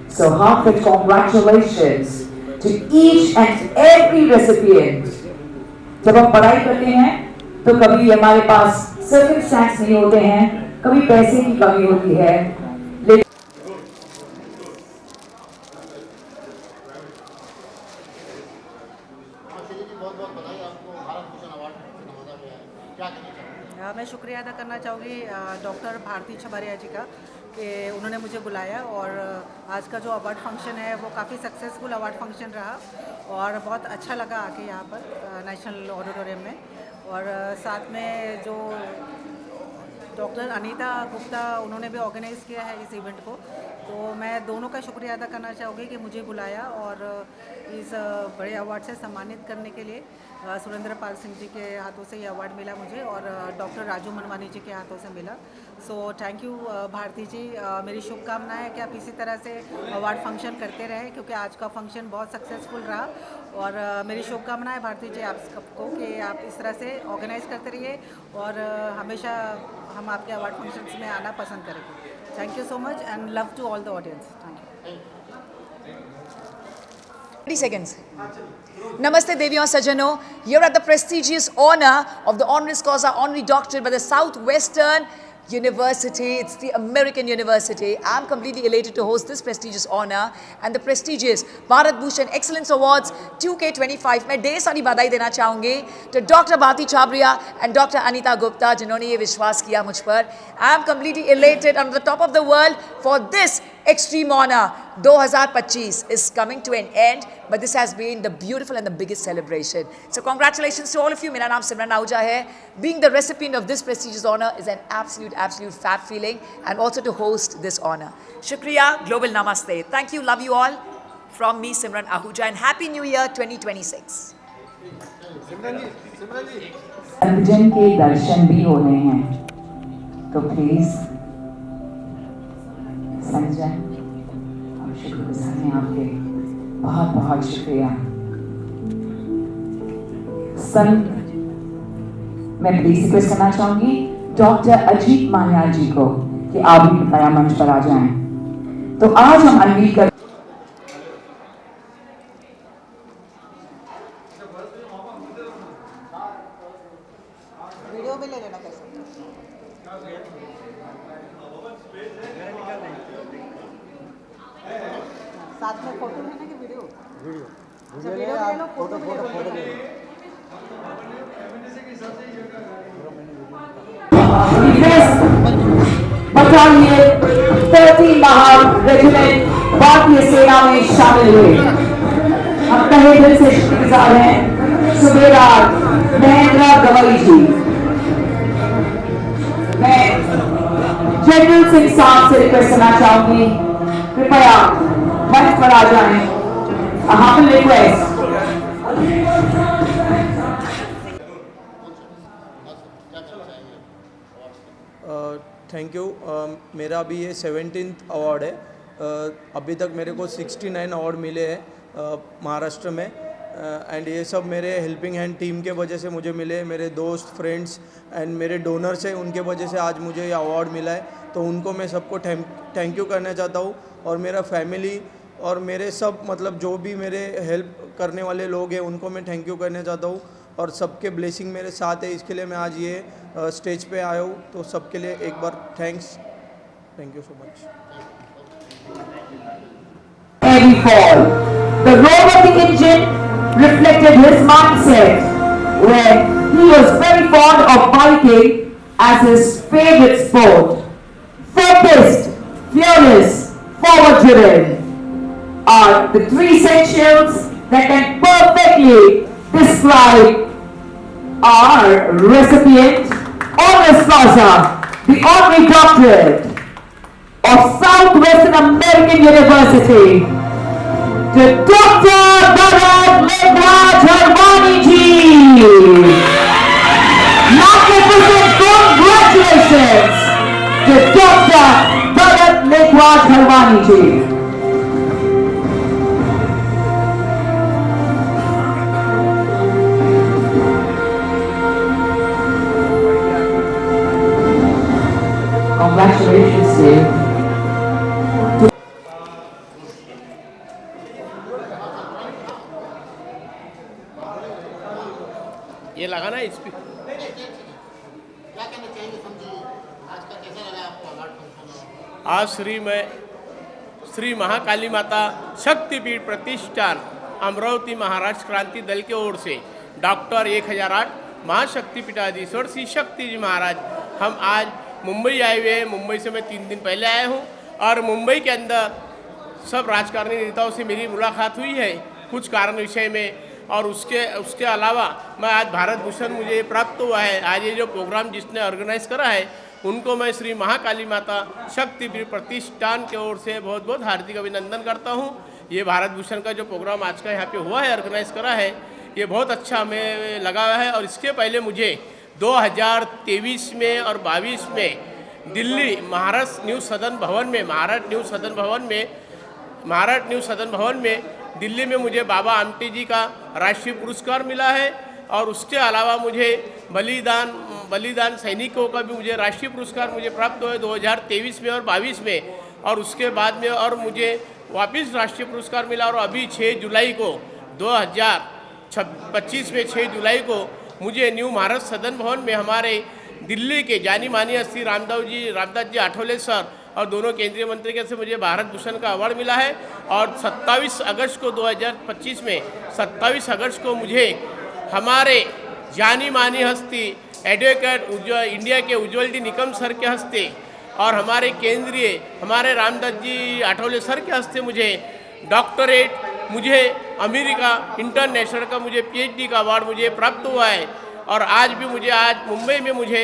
B: So heartfelt congratulations to each and every recipient. जब हम पढ़ाई करते हैं तो कभी हमारे पास सर्कमस्टेंस नहीं होते हैं, कभी पैसे की कमी होती है, लेकिन
U: मैं शुक्रिया अदा करना चाहूँगी डॉक्टर भारती छबरिया जी का कि उन्होंने मुझे बुलाया और आज का जो अवार्ड फंक्शन है वो काफ़ी सक्सेसफुल अवार्ड फंक्शन रहा और बहुत अच्छा लगा आके यहाँ पर नेशनल ऑडिटोरियम में। और साथ में जो डॉक्टर अनीता गुप्ता उन्होंने भी ऑर्गेनाइज़ किया है इस इवेंट को, तो मैं दोनों का शुक्रिया अदा करना चाहूँगी कि मुझे बुलाया और इस बड़े अवार्ड से सम्मानित करने के लिए सुरेंद्र पाल सिंह जी के हाथों से ये अवार्ड मिला मुझे और डॉक्टर राजू मनवानी जी के हाथों से मिला। सो थैंक यू भारती जी। मेरी शुभकामनाएं है कि आप इसी तरह से अवार्ड फंक्शन करते रहें क्योंकि आज का फंक्शन बहुत सक्सेसफुल रहा और मेरी शुभकामनाएं भारती जी आप सबको कि आप इस तरह से ऑर्गेनाइज करते रहिए और हमेशा हम आपके अवार्ड फंक्शंस में आना पसंद करेंगे। Thank you so much and love to all the audience. Thank you.
B: 30 seconds. Namaste Devi और सज्जनों, you're at the prestigious honor of the honoris causa honorary doctorate by the Southwestern University. It's the American University. I'm completely elated to host this prestigious honor and the prestigious Bharat Bhushan Excellence Awards 2K25. मैं ढेर सारी बधाई देना चाहूँगी to Dr. Bharti Chhabria and Dr. Anita Gupta जिन्होंने ये विश्वास किया मुझ पर. I'm completely elated on the top of the world for this extreme honor. 2025 is coming to an end, but this has been the beautiful and the biggest celebration. So congratulations to all of you. मेरा नाम सिमरन आहूजा है. Being the recipient of this prestigious honor is an absolute fab feeling, and also to host this honor. Shukriya, global namaste. Thank you, love you all. From me, Simran Ahuja, and Happy New Year 2026. संतजन के दर्शन भी होने हैं, तो please संतजन हम शुक्रगुजार हैं आपके, बहुत बहुत शुक्रिया। संत मैं प्लीज रिक्वेस्ट करना चाहूंगी डॉक्टर अजीत मान्याल जी को कि आप भी बताया मंच पर आ जाएं। तो आज हम अनवील कर
U: वीडियो भी ले लेना कैसे साथ में फोटो लेना कि वीडियो वीडियो ले लो फोटो ले लो।
B: बटालियन 13 महार रेजिमेंट भारतीय सेना में शामिल हुए। हम तहे दिल से शुक्रगुजार हैं सुबेदार महेंद्र गवई जी। मैं जनरल सिंह साहब से रिक्वेस्ट करना चाहूंगी कृपया मंच पर आ जाएं। हम रिक्वेस्ट
V: थैंक यू। मेरा अभी ये 17th अवार्ड है। अभी तक मेरे को 69 अवार्ड मिले हैं महाराष्ट्र में, एंड ये सब मेरे हेल्पिंग हैंड टीम के वजह से मुझे मिले। मेरे दोस्त फ्रेंड्स एंड मेरे डोनर्स हैं, उनके वजह से आज मुझे ये अवार्ड मिला है, तो उनको मैं सबको थैंक यू करना चाहता हूँ। और मेरा फैमिली और मेरे सब मतलब जो भी मेरे हेल्प करने वाले लोग हैं उनको मैं थैंक यू करना चाहता हूँ। और सबके ब्लेसिंग मेरे साथ है, इसके लिए मैं आज ये स्टेज पे आया हूँ। तो सबके लिए एक बार thanks, thank you so much.
B: Every fall, the roar of the engine reflected his mindset, where he was very fond of biking as his favorite sport. Focused, fearless, forward-driven are the three essentials that can perfectly describe our recipient, Honors Plaza, the honorary doctorate of Southwestern American University, to Dr. Bharat Meghraj Harwani ji. Magnificent congratulations to Dr. Bharat Meghraj Harwani ji. Congratulations to you.
H: ये लगा ना इस पे। आज श्री महाकाली माता शक्तिपीठ प्रतिष्ठान अमरावती महाराष्ट्र क्रांति दल के ओर से डॉक्टर 1008 महाशक्तिपीठाधीश्वर श्री शक्ति जी महाराज, हम आज मुंबई आए हुए हैं। मुंबई से मैं 3 दिन पहले आया हूँ और मुंबई के अंदर सब राजकारणी नेताओं से मेरी मुलाकात हुई है कुछ कारण विषय में, और उसके अलावा मैं आज भारत भूषण मुझे प्राप्त हुआ है। आज ये जो प्रोग्राम जिसने ऑर्गेनाइज करा है उनको मैं श्री महाकाली माता शक्तिपीठ प्रतिष्ठान की ओर से बहुत बहुत हार्दिक अभिनंदन करता हूँ। ये भारत भूषण का जो प्रोग्राम आज का यहाँ पे हुआ है, ऑर्गेनाइज करा है, ये बहुत अच्छा हमें लगा है। और इसके पहले मुझे 2023 में और 22 में दिल्ली महाराष्ट्र न्यू सदन भवन में दिल्ली में मुझे बाबा आमटे जी का राष्ट्रीय पुरस्कार मिला है। और उसके अलावा मुझे बलिदान सैनिकों का भी मुझे राष्ट्रीय पुरस्कार मुझे प्राप्त हुआ है 2023 में और 22 में। और उसके बाद में और मुझे वापस राष्ट्रीय पुरस्कार मिला। और अभी 6 जुलाई को 2025 में 6 जुलाई को मुझे न्यू महाराष्ट्र सदन भवन में हमारे दिल्ली के जानी मानी हस्ती रामदास जी आठवले सर और दोनों केंद्रीय मंत्री के से मुझे भारत भूषण का अवार्ड मिला है। और 27 अगस्त को 2025 में 27 अगस्त को मुझे हमारे जानी मानी हस्ती एडवोकेट इंडिया के उज्ज्वल डी निकम सर के हस्ते और हमारे रामदास जी आठवले सर के हस्ते मुझे डॉक्टरेट, मुझे अमेरिका इंटरनेशनल का मुझे PhD का अवार्ड मुझे प्राप्त हुआ है। और आज मुंबई में मुझे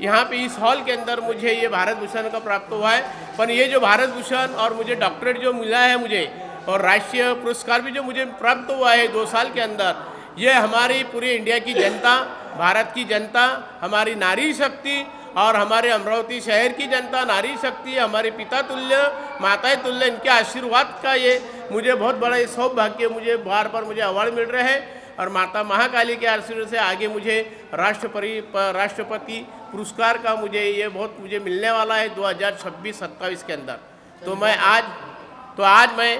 H: यहाँ पे इस हॉल के अंदर मुझे ये भारत भूषण का प्राप्त हुआ है। पर ये जो भारत भूषण और मुझे डॉक्टरेट जो मिला है मुझे और राष्ट्रीय पुरस्कार भी जो मुझे प्राप्त हुआ है 2 साल के अंदर, ये हमारी पूरी इंडिया की जनता, भारत की जनता, हमारी नारी शक्ति और हमारे अमरावती शहर की जनता, नारी शक्ति, हमारे पिता तुल्य, माताएं तुल्य, इनके आशीर्वाद का ये मुझे बहुत बड़ा ये सौभाग्य मुझे बार मुझे अवार्ड मिल रहे हैं। और माता महाकाली के आशीर्वाद से आगे मुझे राष्ट्रपति पुरस्कार का मुझे मिलने वाला है 2026-27 के अंदर। तो आज मैं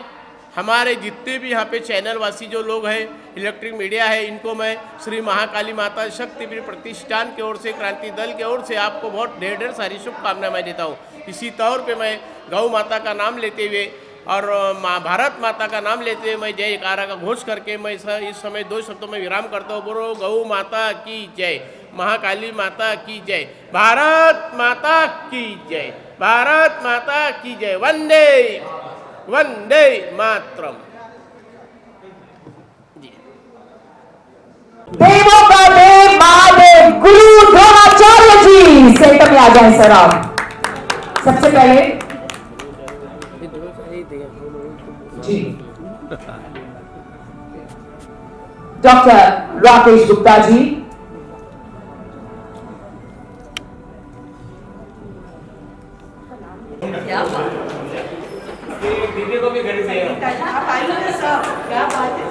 H: हमारे जितने भी यहाँ पे चैनल वासी जो लोग हैं, इलेक्ट्रिक मीडिया है, इनको मैं श्री महाकाली माता शक्तिपीठ प्रतिष्ठान की ओर से, क्रांति दल की ओर से आपको बहुत ढेर सारी शुभकामनाएं मैं देता हूँ। इसी तौर पे मैं गौ माता का नाम लेते हुए और भारत माता का नाम लेते हुए मैं जयकारा का घोष करके मैं इस समय 2 शब्दों में विराम करता हूँ। बोलो गौ माता की जय, महाकाली माता की जय, भारत माता की जय, भारत माता की जय, वंदे वंदे मातरम।
B: देवों का देव महादेव गुरु द्रोणाचार्य जी सेंटर में आ जाए सर। आप सबसे पहले जी डॉक्टर राकेश गुप्ता जी,
A: दीदी को भी घर से आप आइए सर, क्या बात है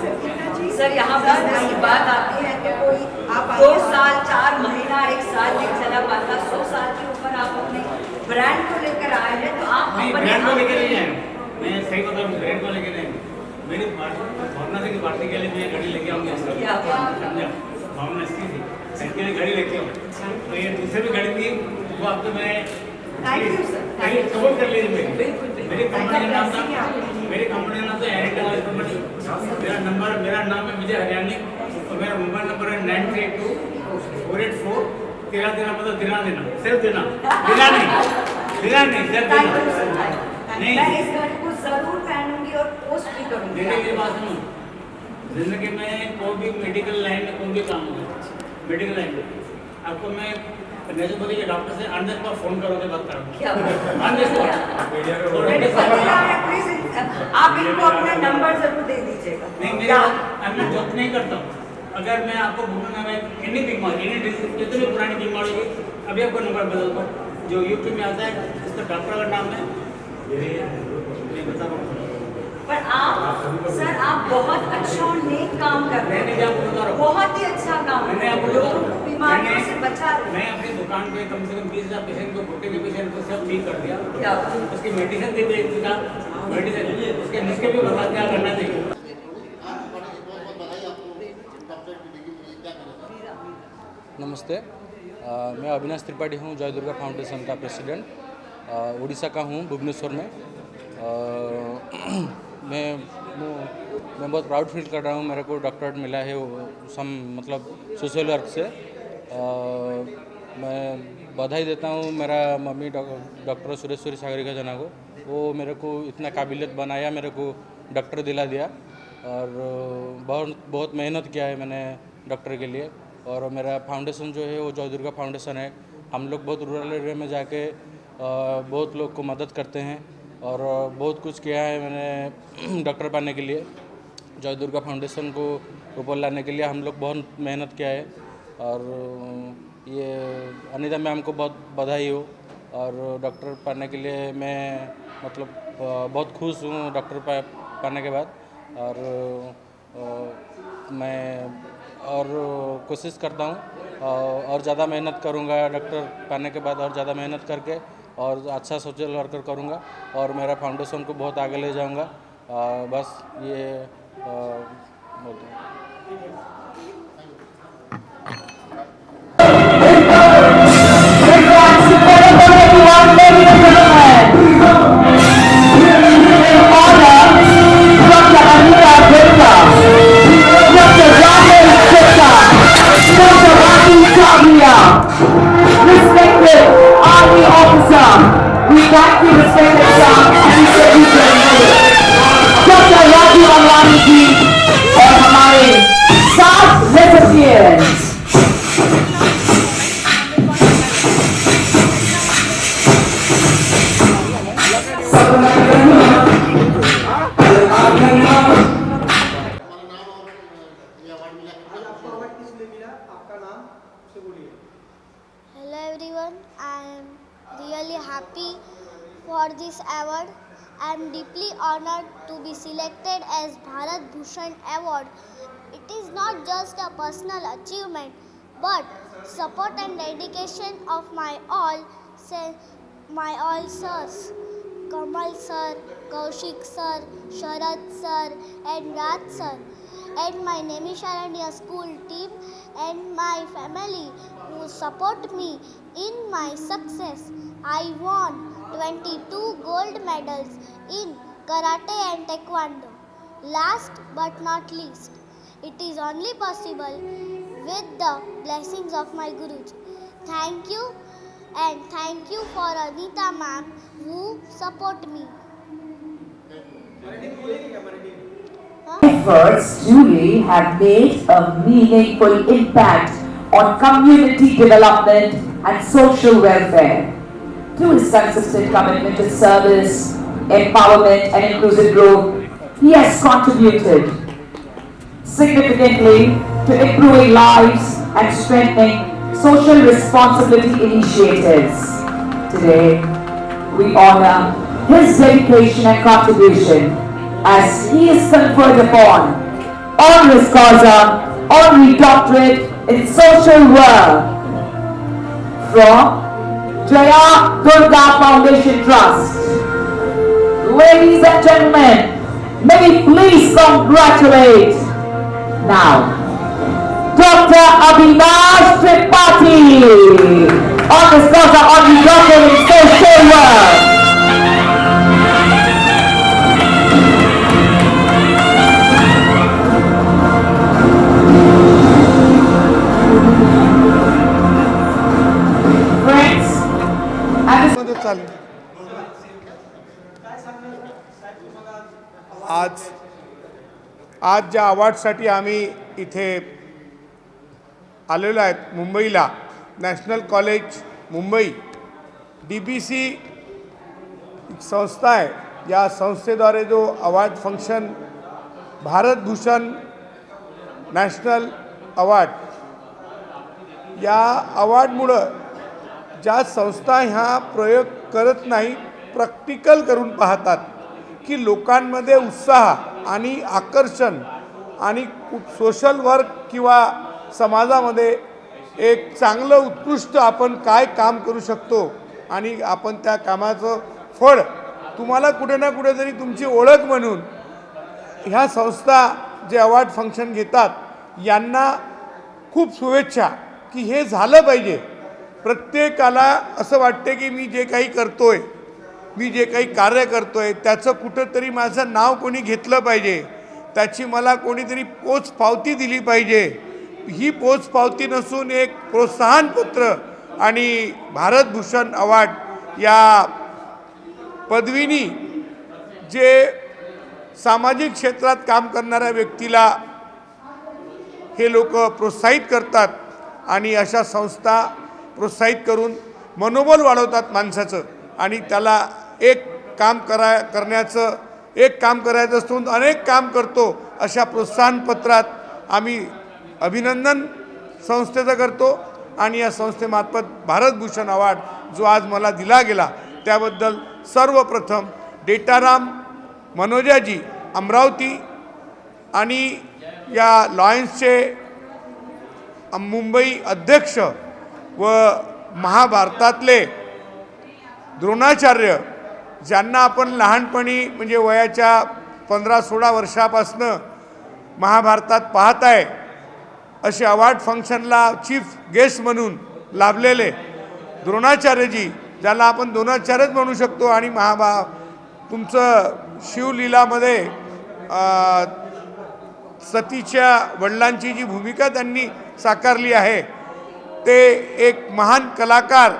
A: सर। यहाँ पर बात आती है कि कोई 2 साल 4 महीना 1 साल नहीं चला पाता, 100 साल के ऊपर आप अपने ब्रांड को लेकर आए हैं। तो आप
C: ब्रांड को लेकर नहीं आए, मैं सही बता रहा हूँ, ब्रांड को लेकर नहीं। मेरी भावना से कि पार्टी के लिए मैं गाड़ी लेके आऊँगी। भावना इसकी थी, इसके लिए घड़ी लेके हूँ। तो ये दूसरी भी घड़ी थी, वो आपको मैं कबूल कर लीजिए मेरी कंपनी का नाम था, मेरी कंपनी का नाम था एरिटा ऑयल कंपनी। मेरा नाम है विजय हरियाणी और मेरा मोबाइल नंबर है 9382484134 मतलब दिना सिर्फ दिना नहीं सिर्फ दिना। नहीं
A: मैं इस घड़ी को जरूर पहनूंगी और पोस्ट भी करूंगी।
C: मेरी बात सुनो, जिंदगी में कोई भी मेडिकल लाइन में कोई भी काम हो, मेडिकल लाइन में आपको मैं नेचुरोपैथी के डॉक्टर से ऑन द स्पॉट फोन करोगे बात करूँगा। ऑन द स्पॉट
A: आप इनको अपना नंबर जरूर दे दीजिएगा।
C: नहीं मैं जोक नहीं करता हूँ। अगर मैं आपको बोलूँगा मैं एनी बीमारी एनी डिजीज कितनी पुरानी बीमारी होगी अभी आपको नंबर बदल दो जो यूट्यूब में आता है इसका डॉक्टर का नाम है नहीं बता रहा हूँ।
A: पर आप सर आप बहुत अच्छा और नेक काम कर रहे हैं, बहुत ही अच्छा काम कर रहे हैं, बीमारियों से बचा रहे हैं।
C: मैं अपनी दुकान पे कम से कम 20,000 पेशेंट को घुटने के पेशेंट को सब ठीक कर दिया। उसकी मेडिसिन भी दे दिया, मेडिसिन उसके नुस्खे भी बता क्या करना चाहिए।
D: नमस्ते, मैं अविनाश त्रिपाठी हूँ, जय दुर्गा फाउंडेशन का प्रेसिडेंट, उड़ीसा का हूँ, भुवनेश्वर में। मैं बहुत प्राउड फील कर रहा हूँ, मेरे को डॉक्टरेट मिला है मतलब सोशल वर्क से। मैं बधाई देता हूँ मेरा मम्मी डॉक्टर सुरेश्वरी सागरिका जना को, वो मेरे को इतना काबिलियत बनाया, मेरे को डॉक्टर दिला दिया और बहुत मेहनत किया है मैंने डॉक्टर के लिए। और मेरा फाउंडेशन जो है वो जय दुर्गा फाउंडेशन है। हम लोग बहुत रूरल एरिया में जाके बहुत लोग को मदद करते हैं और बहुत कुछ किया है मैंने डॉक्टर बनने के लिए। जय दुर्गा फाउंडेशन को ऊपर लाने के लिए हम लोग बहुत मेहनत किया है और ये अनीता मैम को बहुत बधाई हो। और डॉक्टर पाने के लिए मैं मतलब बहुत खुश हूँ डॉक्टर पाने के बाद। और मैं और कोशिश करता हूँ और ज़्यादा मेहनत करूँगा डॉक्टर पाने के बाद, और ज़्यादा मेहनत करके और अच्छा सोशल वर्कर करूँगा और मेरा फाउंडेशन को बहुत आगे ले जाऊँगा। बस ये
B: Respected Army officer, we thank you, respected sir, and we salute your service. Dr. Raji Amlani ji और हमारे 7 recipients.
G: Hello everyone, I am really happy for this award. I am deeply honored to be selected as Bharat Bhushan Award. It is not just a personal achievement but support and dedication of my all sirs, Kamal sir, Kaushik sir, Sharad sir and Raj sir, and my Nemisharanya school team and my family who support me in my success. I won 22 gold medals in karate and taekwondo. Last but not least, it is only possible with the blessings of my Guruji. Thank you, and thank you for Anita ma'am who support me.
B: Efforts truly have made a meaningful impact on community development and social welfare. Through his consistent commitment to service, empowerment and inclusive growth, he has contributed significantly to improving lives and strengthening social responsibility initiatives. Today, we honor his dedication and contribution as he is conferred upon honoris causa honorary doctorate in social work from Jaya Durga Foundation Trust. Ladies and gentlemen, may we please congratulate now Dr. Avinash Tripathi. On the scores are on the doctor in social work.
H: आज ज्या अवॉर्डसाठी आम्ही इथे आलेलो आहेत मुंबईला, national college Mumbai DBC संस्था आहे, या संस्थेद्वारे जो award function Bharat Bhushan national award, या अवॉर्डमुळं ज्या संस्था ह्या प्रयोग करत नाही, प्रॅक्टिकल करून पाहतात की लोकांमध्ये उत्साह आणि आकर्षण आणि सोशल वर्क किंवा समाजामध्ये एक चांगलं उत्कृष्ट आपण काय काम करू शकतो आणि आपण त्या कामाचं फळ तुम्हाला कुठे ना कुठे तरी तुमची ओळख म्हणून ह्या संस्था जे अवॉर्ड फंक्शन घेतात यांना खूप शुभेच्छा की हे झालं पाहिजे. प्रत्येकाला असं वाटते की मी जे काही करतोय, मी जे काही कार्य करतोय त्याचं कुठंतरी माझं नाव कोणी घेतलं पाहिजे, त्याची मला कोणीतरी पोचपावती दिली पाहिजे. ही पोचपावती नसून एक प्रोत्साहनपत्र आणि भारत भूषण अवॉर्ड या पदवीनी जे सामाजिक क्षेत्रात काम करणाऱ्या व्यक्तीला हे लोक प्रोत्साहित करतात आणि अशा संस्था प्रोत्साहित करून मनोबल वाढवतात माणसाचं आणि त्याला एक काम करायचं असतो, अनेक काम करतो. अशा प्रोत्साहनपत्रात आम्ही अभिनंदन संस्थेचं करतो आणि या संस्थेमार्फत भारत भूषण अवॉर्ड जो आज मला दिला गेला त्याबद्दल सर्वप्रथम डेटाराम मनोजाजी अमरावती आणि या लॉयन्सचे मुंबई अध्यक्ष व महाभारतातले द्रोणाचार्य ज्यांना आपण लहानपणी म्हणजे वयाच्या 15-16 वर्षापासनं महाभारतात पाहत आहे, असे अवॉर्ड फंक्शनला चीफ गेस्ट म्हणून लाभलेले द्रोणाचार्यजी, ज्याला आपण द्रोणाचार्यच म्हणू शकतो आणि तुमचं शिवलीलामध्ये सतीच्या वडिलांची जी भूमिका त्यांनी साकारली आहे, ते एक महान कलाकार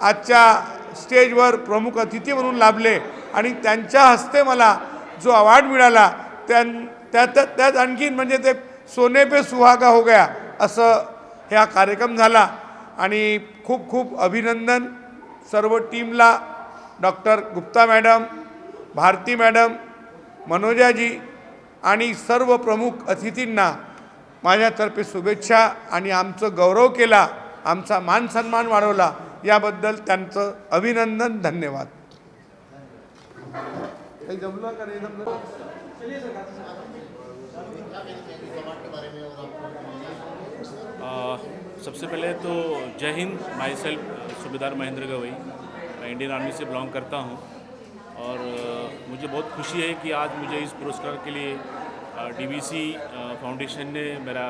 H: आजच्या स्टेजवर प्रमुख अतिथी म्हणून लाभले आणि त्यांच्या हस्ते मला जो अवॉर्ड मिळाला त्यात आणखीन म्हणजे ते सोने पे सुहागा हो गया असं हा कार्यक्रम झाला. आणि खूप खूप अभिनंदन सर्व टीमला, doctor Gupta madam, Bharti madam, मनोजाजी आणि सर्व प्रमुख अतिथींना माझ्यातर्फे शुभेच्छा आणि आमचं गौरव केला, आमचा मान सन्मान वाढवला याबद्दल त्यांचं अभिनंदन, धन्यवाद.
I: सबसे पहले तो जय हिंद. माई सेल्फ सूबेदार महेंद्र गवई, मैं इंडियन आर्मी से बिलोंग करता हूँ और मुझे बहुत खुशी है कि आज मुझे इस पुरस्कार के लिए DBC फाउंडेशन ने मेरा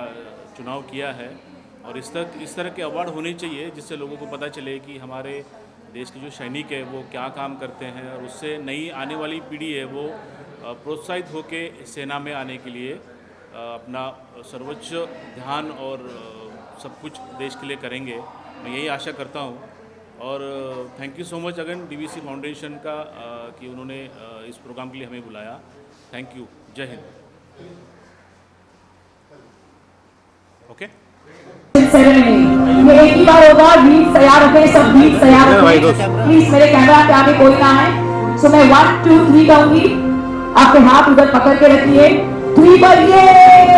I: चुनाव किया है और इस तरह के अवार्ड होने चाहिए जिससे लोगों को पता चले कि हमारे देश के जो सैनिक है वो क्या काम करते हैं और उससे नई आने वाली पीढ़ी है वो प्रोत्साहित होकर सेना में आने के लिए अपना सर्वोच्च ध्यान और सब कुछ देश के लिए करेंगे. मैं यही आशा करता हूँ और thank you so much again DBC foundation का कि उन्होंने इस प्रोग्राम के लिए हमें बुलाया. Thank you. जय हिंद. ओके
B: ये एक ही बार होगा. बीट्स तैयार होते, सब बीट्स तैयार होते. प्लीज मेरे कैमरा पे आगे कोई ना है. सो मैं 1 2 3 कहूंगी, आपके हाथ उधर पकड़ के रखिए. 3 पर ये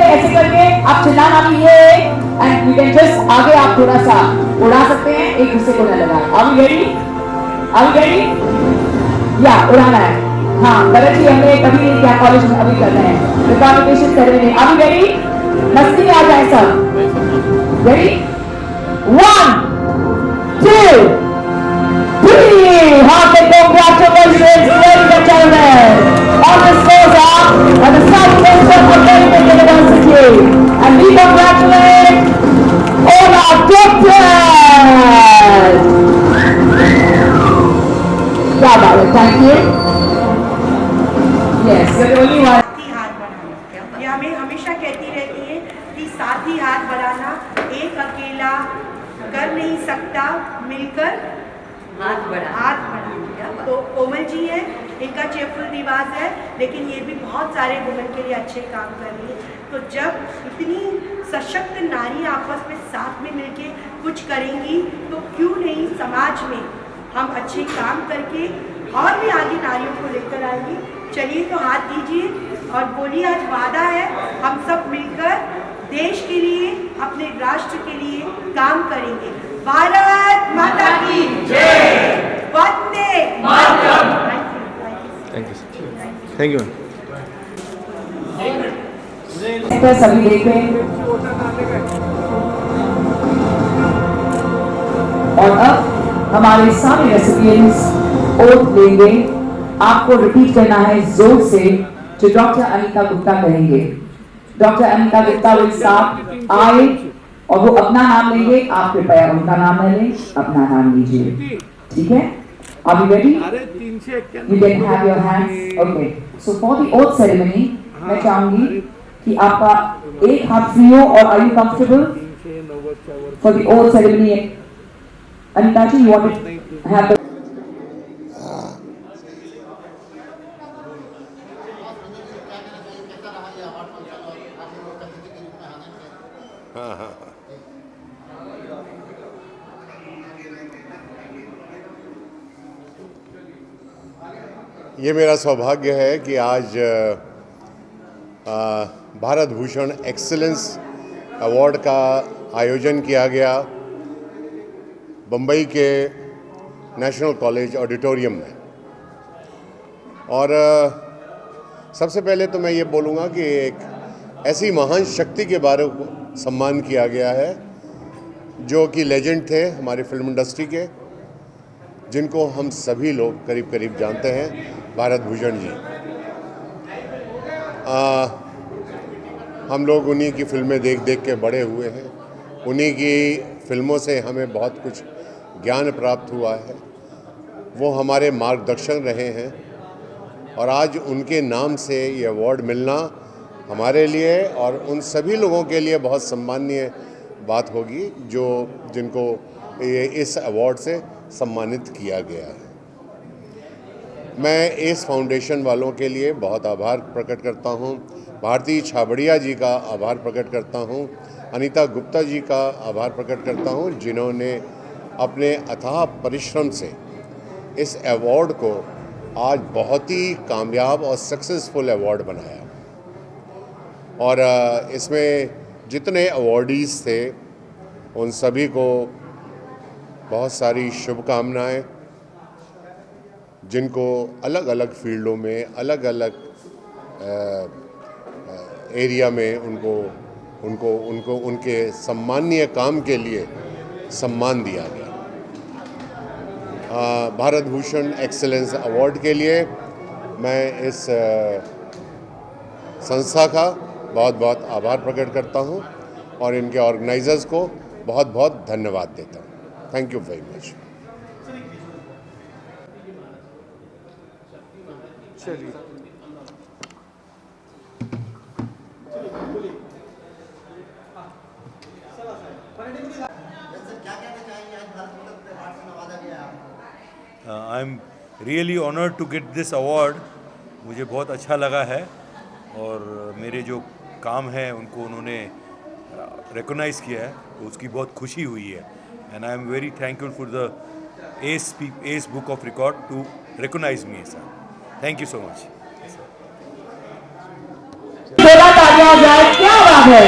B: ऐसे करके आप चिल्लाना भी ये एंड यू कैन जस्ट आगे आप थोड़ा सा उड़ा सकते हैं, एक दूसरे को न लगाए. Are you ready? Are you ready? या उड़ाना है. हाँ भरत जी, हमने कभी नहीं किया, कॉलेज में अभी कर रहे हैं. Recognition ceremony. Are you ready? मस्ती में आ जाए सब. Ready? 1 2 3. Hearty congratulations, ladies and gentlemen. On the scores are at the South Western American University, and we congratulate
U: साथ ही हाथ बढ़ाना, एक अकेला कर नहीं सकता, मिलकर
A: हाथ बढ़ा।
U: तो कोमल जी है, इनका चेयरफुल रिवाज है, लेकिन ये भी बहुत सारे वुमेन के लिए अच्छे काम कर रही है। तो जब इतनी सशक्त नारी आपस में साथ में मिलके कुछ करेंगी तो क्यों नहीं समाज में हम अच्छे काम करके और भी आगे नारियों को लेकर आएंगे। चलिए तो हाथ दीजिए और बोलिए, आज वादा है हम सब मिलकर देश के लिए, अपने राष्ट्र के लिए काम करेंगे। भारत माता की जय, वंदे मातरम।
P: Thank you.
B: सभी देखें और अब हमारे सारे रेसिपिएंट्स ओथ लेंगे। आपको रिपीट करना है जोर से जो डॉक्टर अनीता गुप्ता कहेंगे। Doctor Anita Gupta will start आए और वो अपना नाम लेंगे, आप कृपया उनका नाम न लें, अपना नाम लीजिए, ठीक है? Are you ready? You can have your hands. Okay. So for the oath ceremony, मैं चाहूंगी कि आपका एक हाथ फ्री हो और are you comfortable for the oath ceremony? Anita ji, you want to have the
J: ये मेरा सौभाग्य है कि आज भारत भूषण एक्सीलेंस अवार्ड का आयोजन किया गया बम्बई के नेशनल कॉलेज ऑडिटोरियम में। और सबसे पहले तो मैं ये बोलूँगा कि एक ऐसी महान शक्ति के बारे में सम्मान किया गया है जो कि लेजेंड थे हमारी फिल्म इंडस्ट्री के, जिनको हम सभी लोग करीब करीब जानते हैं, भारत भूषण जी। हम लोग उन्हीं की फिल्में देख देख के बड़े हुए हैं, उन्हीं की फिल्मों से हमें बहुत कुछ ज्ञान प्राप्त हुआ है, वो हमारे मार्गदर्शन रहे हैं और आज उनके नाम से ये अवार्ड मिलना हमारे लिए और उन सभी लोगों के लिए बहुत सम्माननीय बात होगी जो जिनको ये इस अवार्ड से सम्मानित किया गया है। मैं एस फाउंडेशन वालों के लिए बहुत आभार प्रकट करता हूं, भारती छाबड़िया जी का आभार प्रकट करता हूं, अनीता गुप्ता जी का आभार प्रकट करता हूं, जिन्होंने अपने अथाह परिश्रम से इस अवार्ड को आज बहुत ही कामयाब और सक्सेसफुल अवार्ड बनाया। और इसमें जितने अवार्डीज़ थे उन सभी को बहुत सारी शुभकामनाएं, जिनको अलग अलग फील्डों में अलग अलग एरिया में उनको उनके सम्माननीय काम के लिए सम्मान दिया गया। भारत भूषण एक्सीलेंस अवार्ड के लिए मैं इस संस्था का बहुत बहुत आभार प्रकट करता हूं और इनके ऑर्गेनाइजर्स को बहुत बहुत धन्यवाद देता हूं। Thank you very much.
M: चलिए
K: I am really honoured to get this award. मुझे बहुत अच्छा लगा है और मेरे जो काम है उनको उन्होंने रिकॉग्नाइज़ किया है तो उसकी बहुत खुशी हुई है and I am very thankful for the S Book of Record to recognise me sir. Thank you so much.
B: क्या बात है।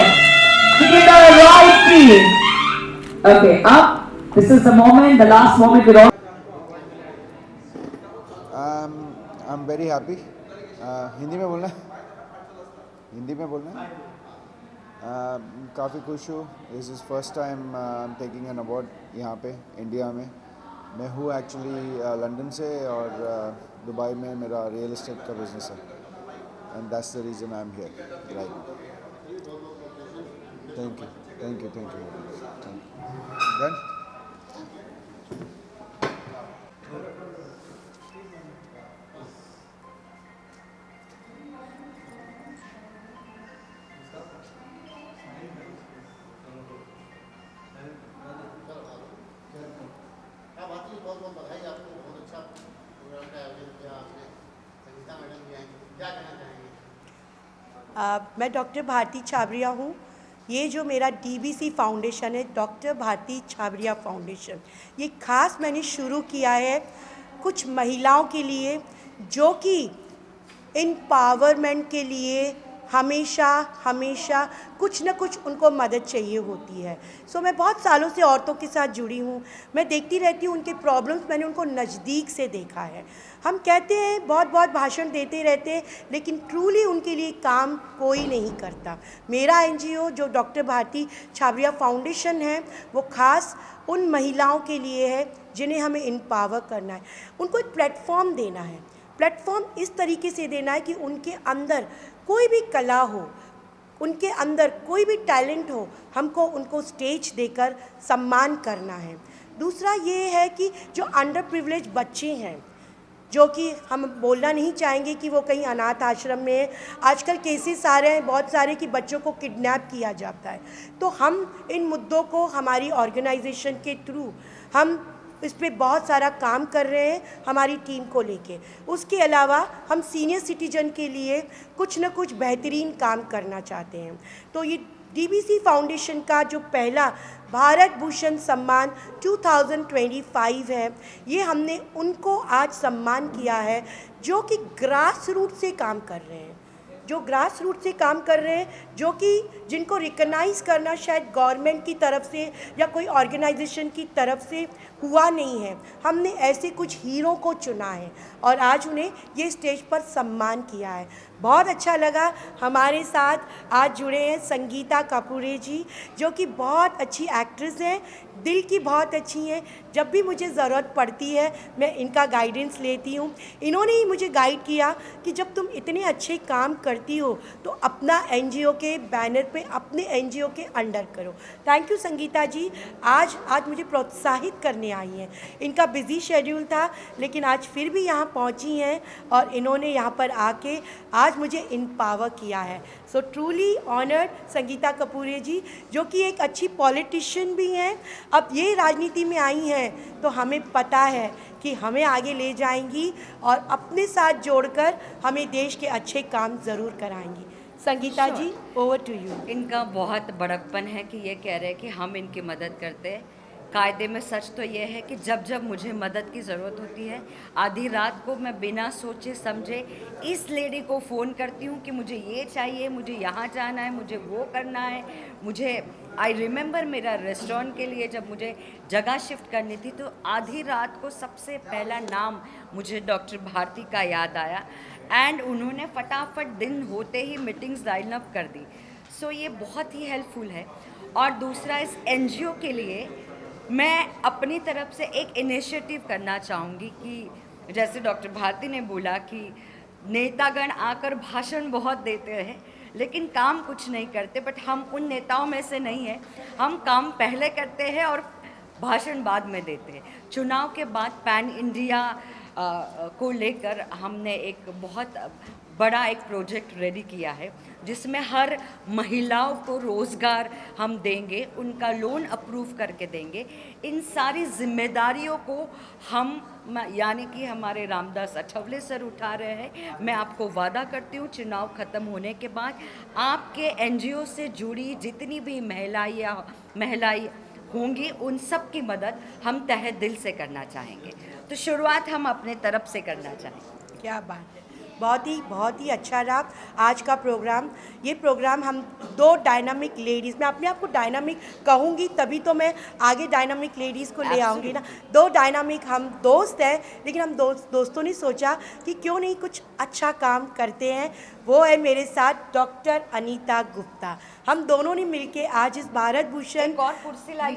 B: Okay, up. This is the moment, the last moment with all.
W: I'm very happy. Hindi में बोलना हिंदी में बोलना काफ़ी खुश हूँ। This is first time I am taking an award यहाँ पे इंडिया में। मैं हूँ एक्चुअली लंदन से और दुबई में मेरा रियल एस्टेट का बिजनेस है and that's the reason I am here right. Thank you thank you thank you. Done?
F: मैं डॉक्टर भारती छाबरिया हूँ। ये जो मेरा DBC फाउंडेशन है, डॉक्टर भारती छाबरिया फाउंडेशन, ये खास मैंने शुरू किया है कुछ महिलाओं के लिए जो कि एम्पावरमेंट के लिए हमेशा कुछ न कुछ उनको मदद चाहिए होती है। सो मैं बहुत सालों से औरतों के साथ जुड़ी हूँ, मैं देखती रहती हूँ उनके प्रॉब्लम्स, मैंने उनको नज़दीक से देखा है। हम कहते हैं बहुत भाषण देते रहते हैं, लेकिन ट्रूली उनके लिए काम कोई नहीं करता। मेरा NGO जो डॉक्टर भारती छाबरिया फाउंडेशन है, वो खास उन महिलाओं के लिए है जिन्हें हमें एम्पावर करना है, उनको एक प्लेटफॉर्म देना है। प्लेटफॉर्म इस तरीके से देना है कि उनके अंदर कोई भी कला हो, उनके अंदर कोई भी टैलेंट हो, हमको उनको स्टेज देकर सम्मान करना है। दूसरा ये है कि जो अंडर प्रिविलेज बच्चे हैं, जो कि हम बोलना नहीं चाहेंगे कि वो कहीं अनाथ आश्रम में है, आजकल केसेस आ रहे हैं बहुत सारे कि बच्चों को किडनैप किया जाता है। तो हम इन मुद्दों को हमारी ऑर्गेनाइजेशन के थ्रू हम इस पे बहुत सारा काम कर रहे हैं हमारी टीम को लेके। उसके अलावा हम सीनियर सिटीजन के लिए कुछ न कुछ बेहतरीन काम करना चाहते हैं। तो ये DBC फाउंडेशन का जो पहला भारत भूषण सम्मान 2025 है, ये हमने उनको आज सम्मान किया है जो कि ग्रास रूट से काम कर रहे हैं, जो ग्रास रूट से काम कर रहे हैं, जो कि जिनको रिकग्नाइज़ करना शायद गवर्नमेंट की तरफ से या कोई ऑर्गेनाइजेशन की तरफ से हुआ नहीं है। हमने ऐसे कुछ हीरो को चुना है और आज उन्हें ये स्टेज पर सम्मान किया है। बहुत अच्छा लगा। हमारे साथ आज जुड़े हैं संगीता कपूरे जी, जो कि बहुत अच्छी एक्ट्रेस हैं, दिल की बहुत अच्छी हैं। जब भी मुझे ज़रूरत पड़ती है मैं इनका गाइडेंस लेती हूँ। इन्होंने ही मुझे गाइड किया कि जब तुम इतने अच्छे काम करती हो तो अपना NGO के बैनर पे, अपने NGO के अंडर करो। थैंक यू संगीता जी, आज मुझे प्रोत्साहित करने आई हैं। इनका बिज़ी शेड्यूल था, लेकिन आज फिर भी यहाँ पहुँची हैं और इन्होंने यहाँ पर आके आज मुझे एम्पावर किया है। सो ट्रूली ऑनर्ड संगीता कपूरे जी, जो कि एक अच्छी पॉलिटिशियन भी हैं। अब ये राजनीति में आई हैं तो हमें पता है कि हमें आगे ले जाएंगी और अपने साथ जोड़कर हमें देश के अच्छे काम ज़रूर कराएंगी। संगीता जी, ओवर टू यू।
A: इनका बहुत बड़प्पन है कि ये कह रहे हैं कि हम इनकी मदद करते हैं। कायदे में सच तो ये है कि जब जब मुझे मदद की ज़रूरत होती है, आधी रात को मैं बिना सोचे समझे इस लेडी को फ़ोन करती हूँ कि मुझे ये चाहिए, मुझे यहाँ जाना है, मुझे वो करना है। मुझे आई रिमेंबर मेरा रेस्टोरेंट के लिए जब मुझे जगह शिफ्ट करनी थी तो आधी रात को सबसे पहला नाम मुझे डॉक्टर भारती का याद आया एंड उन्होंने फटाफट दिन होते ही मीटिंग्स लाइन अप कर दी। सो ये बहुत ही हेल्पफुल है। और दूसरा, इस NGO के लिए मैं अपनी तरफ से एक इनिशिएटिव करना चाहूँगी कि जैसे डॉक्टर भारती ने बोला कि नेतागण आकर भाषण बहुत देते हैं लेकिन काम कुछ नहीं करते, बट हम उन नेताओं में से नहीं हैं। हम काम पहले करते हैं और भाषण बाद में देते हैं। चुनाव के बाद पैन इंडिया को लेकर हमने एक बहुत बड़ा एक प्रोजेक्ट रेडी किया है जिसमें हर महिलाओं को रोज़गार हम देंगे, उनका लोन अप्रूव करके देंगे। इन सारी जिम्मेदारियों को हम यानी कि हमारे रामदास अठवले सर उठा रहे हैं। मैं आपको वादा करती हूँ चुनाव ख़त्म होने के बाद आपके NGO से जुड़ी जितनी भी महिलाएं होंगी उन सब की मदद हम तहे दिल से करना चाहेंगे। तो शुरुआत हम अपने तरफ से करना चाहेंगे।
F: क्या बात है, बहुत ही अच्छा रहा आज का प्रोग्राम। ये प्रोग्राम हम दो डायनामिक लेडीज़, मैं अपने आप को डायनामिक कहूँगी तभी तो मैं आगे डायनामिक लेडीज़ को ले आऊँगी ना। दो डायनामिक हम दोस्त हैं, लेकिन हम दोस्तों ने सोचा कि क्यों नहीं कुछ अच्छा काम करते हैं। वो है मेरे साथ डॉक्टर अनीता गुप्ता। हम दोनों ने मिलके आज इस भारत भूषण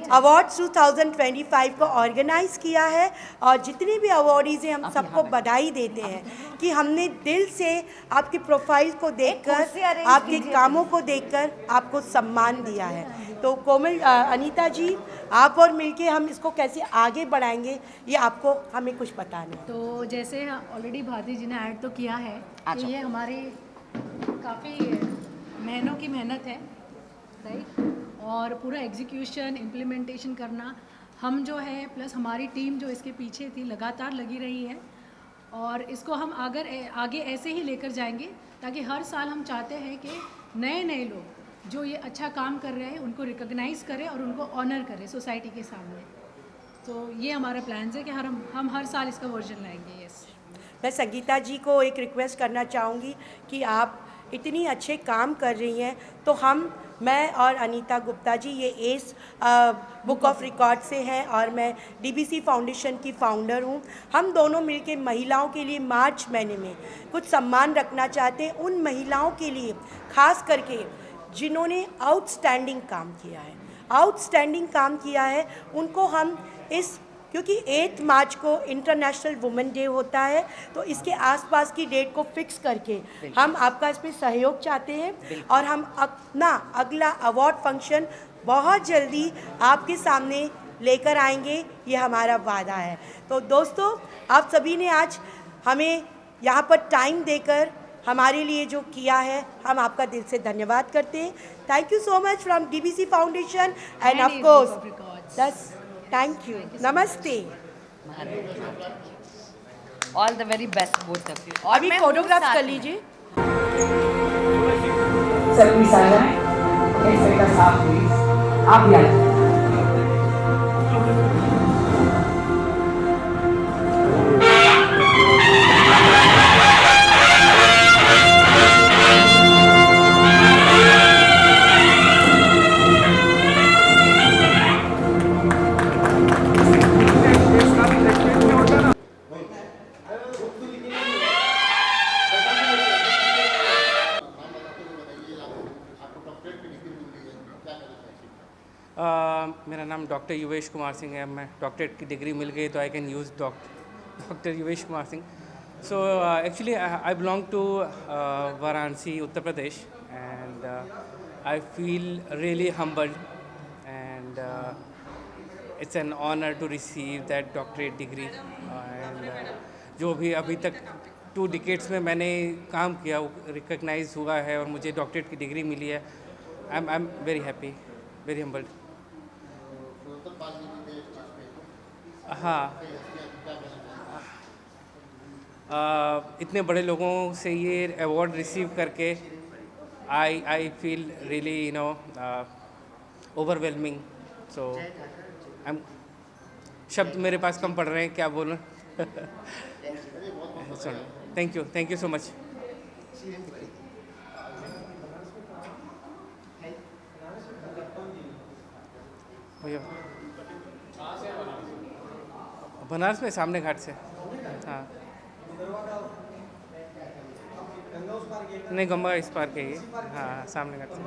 F: अवार्ड्स 2025 को ऑर्गेनाइज किया है और जितने भी अवार्डीज़ हैं हम सबको बधाई देते हैं कि हमने दिल से आपके प्रोफाइल को देखकर, आपके कामों को देखकर आपको सम्मान दिया है। तो कोमल, अनीता जी, आप और मिलके हम इसको कैसे आगे बढ़ाएंगे ये आपको हमें कुछ बताना है।
T: तो जैसे ऑलरेडी भारती जी ने ऐड तो किया है कि ये हमारी काफ़ी महीनों की मेहनत है, राइट, और पूरा एग्जीक्यूशन इम्प्लीमेंटेशन करना हम जो है प्लस हमारी टीम जो इसके पीछे थी लगातार लगी रही है और इसको हम आगे ऐसे ही लेकर जाएंगे ताकि हर साल हम चाहते हैं कि नए नए लोग जो ये अच्छा काम कर रहे हैं उनको रिकॉग्नाइज़ करें और उनको ऑनर करें सोसाइटी के सामने। तो ये हमारा प्लान है कि हम हर साल इसका वर्जन लाएंगे। यस,
F: मैं संगीता जी को एक रिक्वेस्ट करना चाहूँगी कि आप इतनी अच्छे काम कर रही हैं, तो मैं और अनीता गुप्ता जी ये एस बुक ऑफ रिकॉर्ड से हैं और मैं डीबीसी फाउंडेशन की फाउंडर हूँ। हम दोनों मिलकर महिलाओं के लिए मार्च महीने में कुछ सम्मान रखना चाहते हैं, उन महिलाओं के लिए खास करके जिन्होंने आउटस्टैंडिंग काम किया है उनको हम क्योंकि 8 मार्च को इंटरनेशनल वुमेन डे होता है, तो इसके आसपास की डेट को फिक्स करके हम आपका इसमें सहयोग चाहते हैं और हम अपना अगला अवार्ड फंक्शन बहुत जल्दी आपके सामने लेकर आएंगे, ये हमारा वादा है। तो दोस्तों, आप सभी ने आज हमें यहाँ पर टाइम देकर हमारे लिए जो किया है, हम आपका दिल से धन्यवाद करते हैं। Thank you so much from DBC foundation and of course thank you. नमस्ते।
A: All the very best both of you.
F: अभी फोटोग्राफ कर लीजिए।
B: सर प्लीज आ जाएं। इंस्पेक्टर साहब प्लीज आप भी आ जाएं।
D: मेरा नाम डॉक्टर युवेश कुमार सिंह है। मैं डॉक्टरेट की डिग्री मिल गई तो I can use doctor Yuvesh Kumar Singh. So actually I belong to Varanasi, Uttar Pradesh, and I feel really humbled and it's an honor to receive that doctorate degree and जो भी अभी तक 2 decades में मैंने काम किया वो रिकग्नाइज हुआ है और मुझे डॉक्टरेट की डिग्री मिली है। आई am very happy, very humbled। हाँ, इतने बड़े लोगों से ये अवार्ड रिसीव करके आई फील रियली ओवरवेलमिंग। सो शब्द मेरे पास कम पड़ रहे हैं, क्या बोलूं। Thank you so much. भैया बनारस में सामने घाट से। हाँ, नहीं, गंगा इस पार के ही। हाँ, सामने घाट से।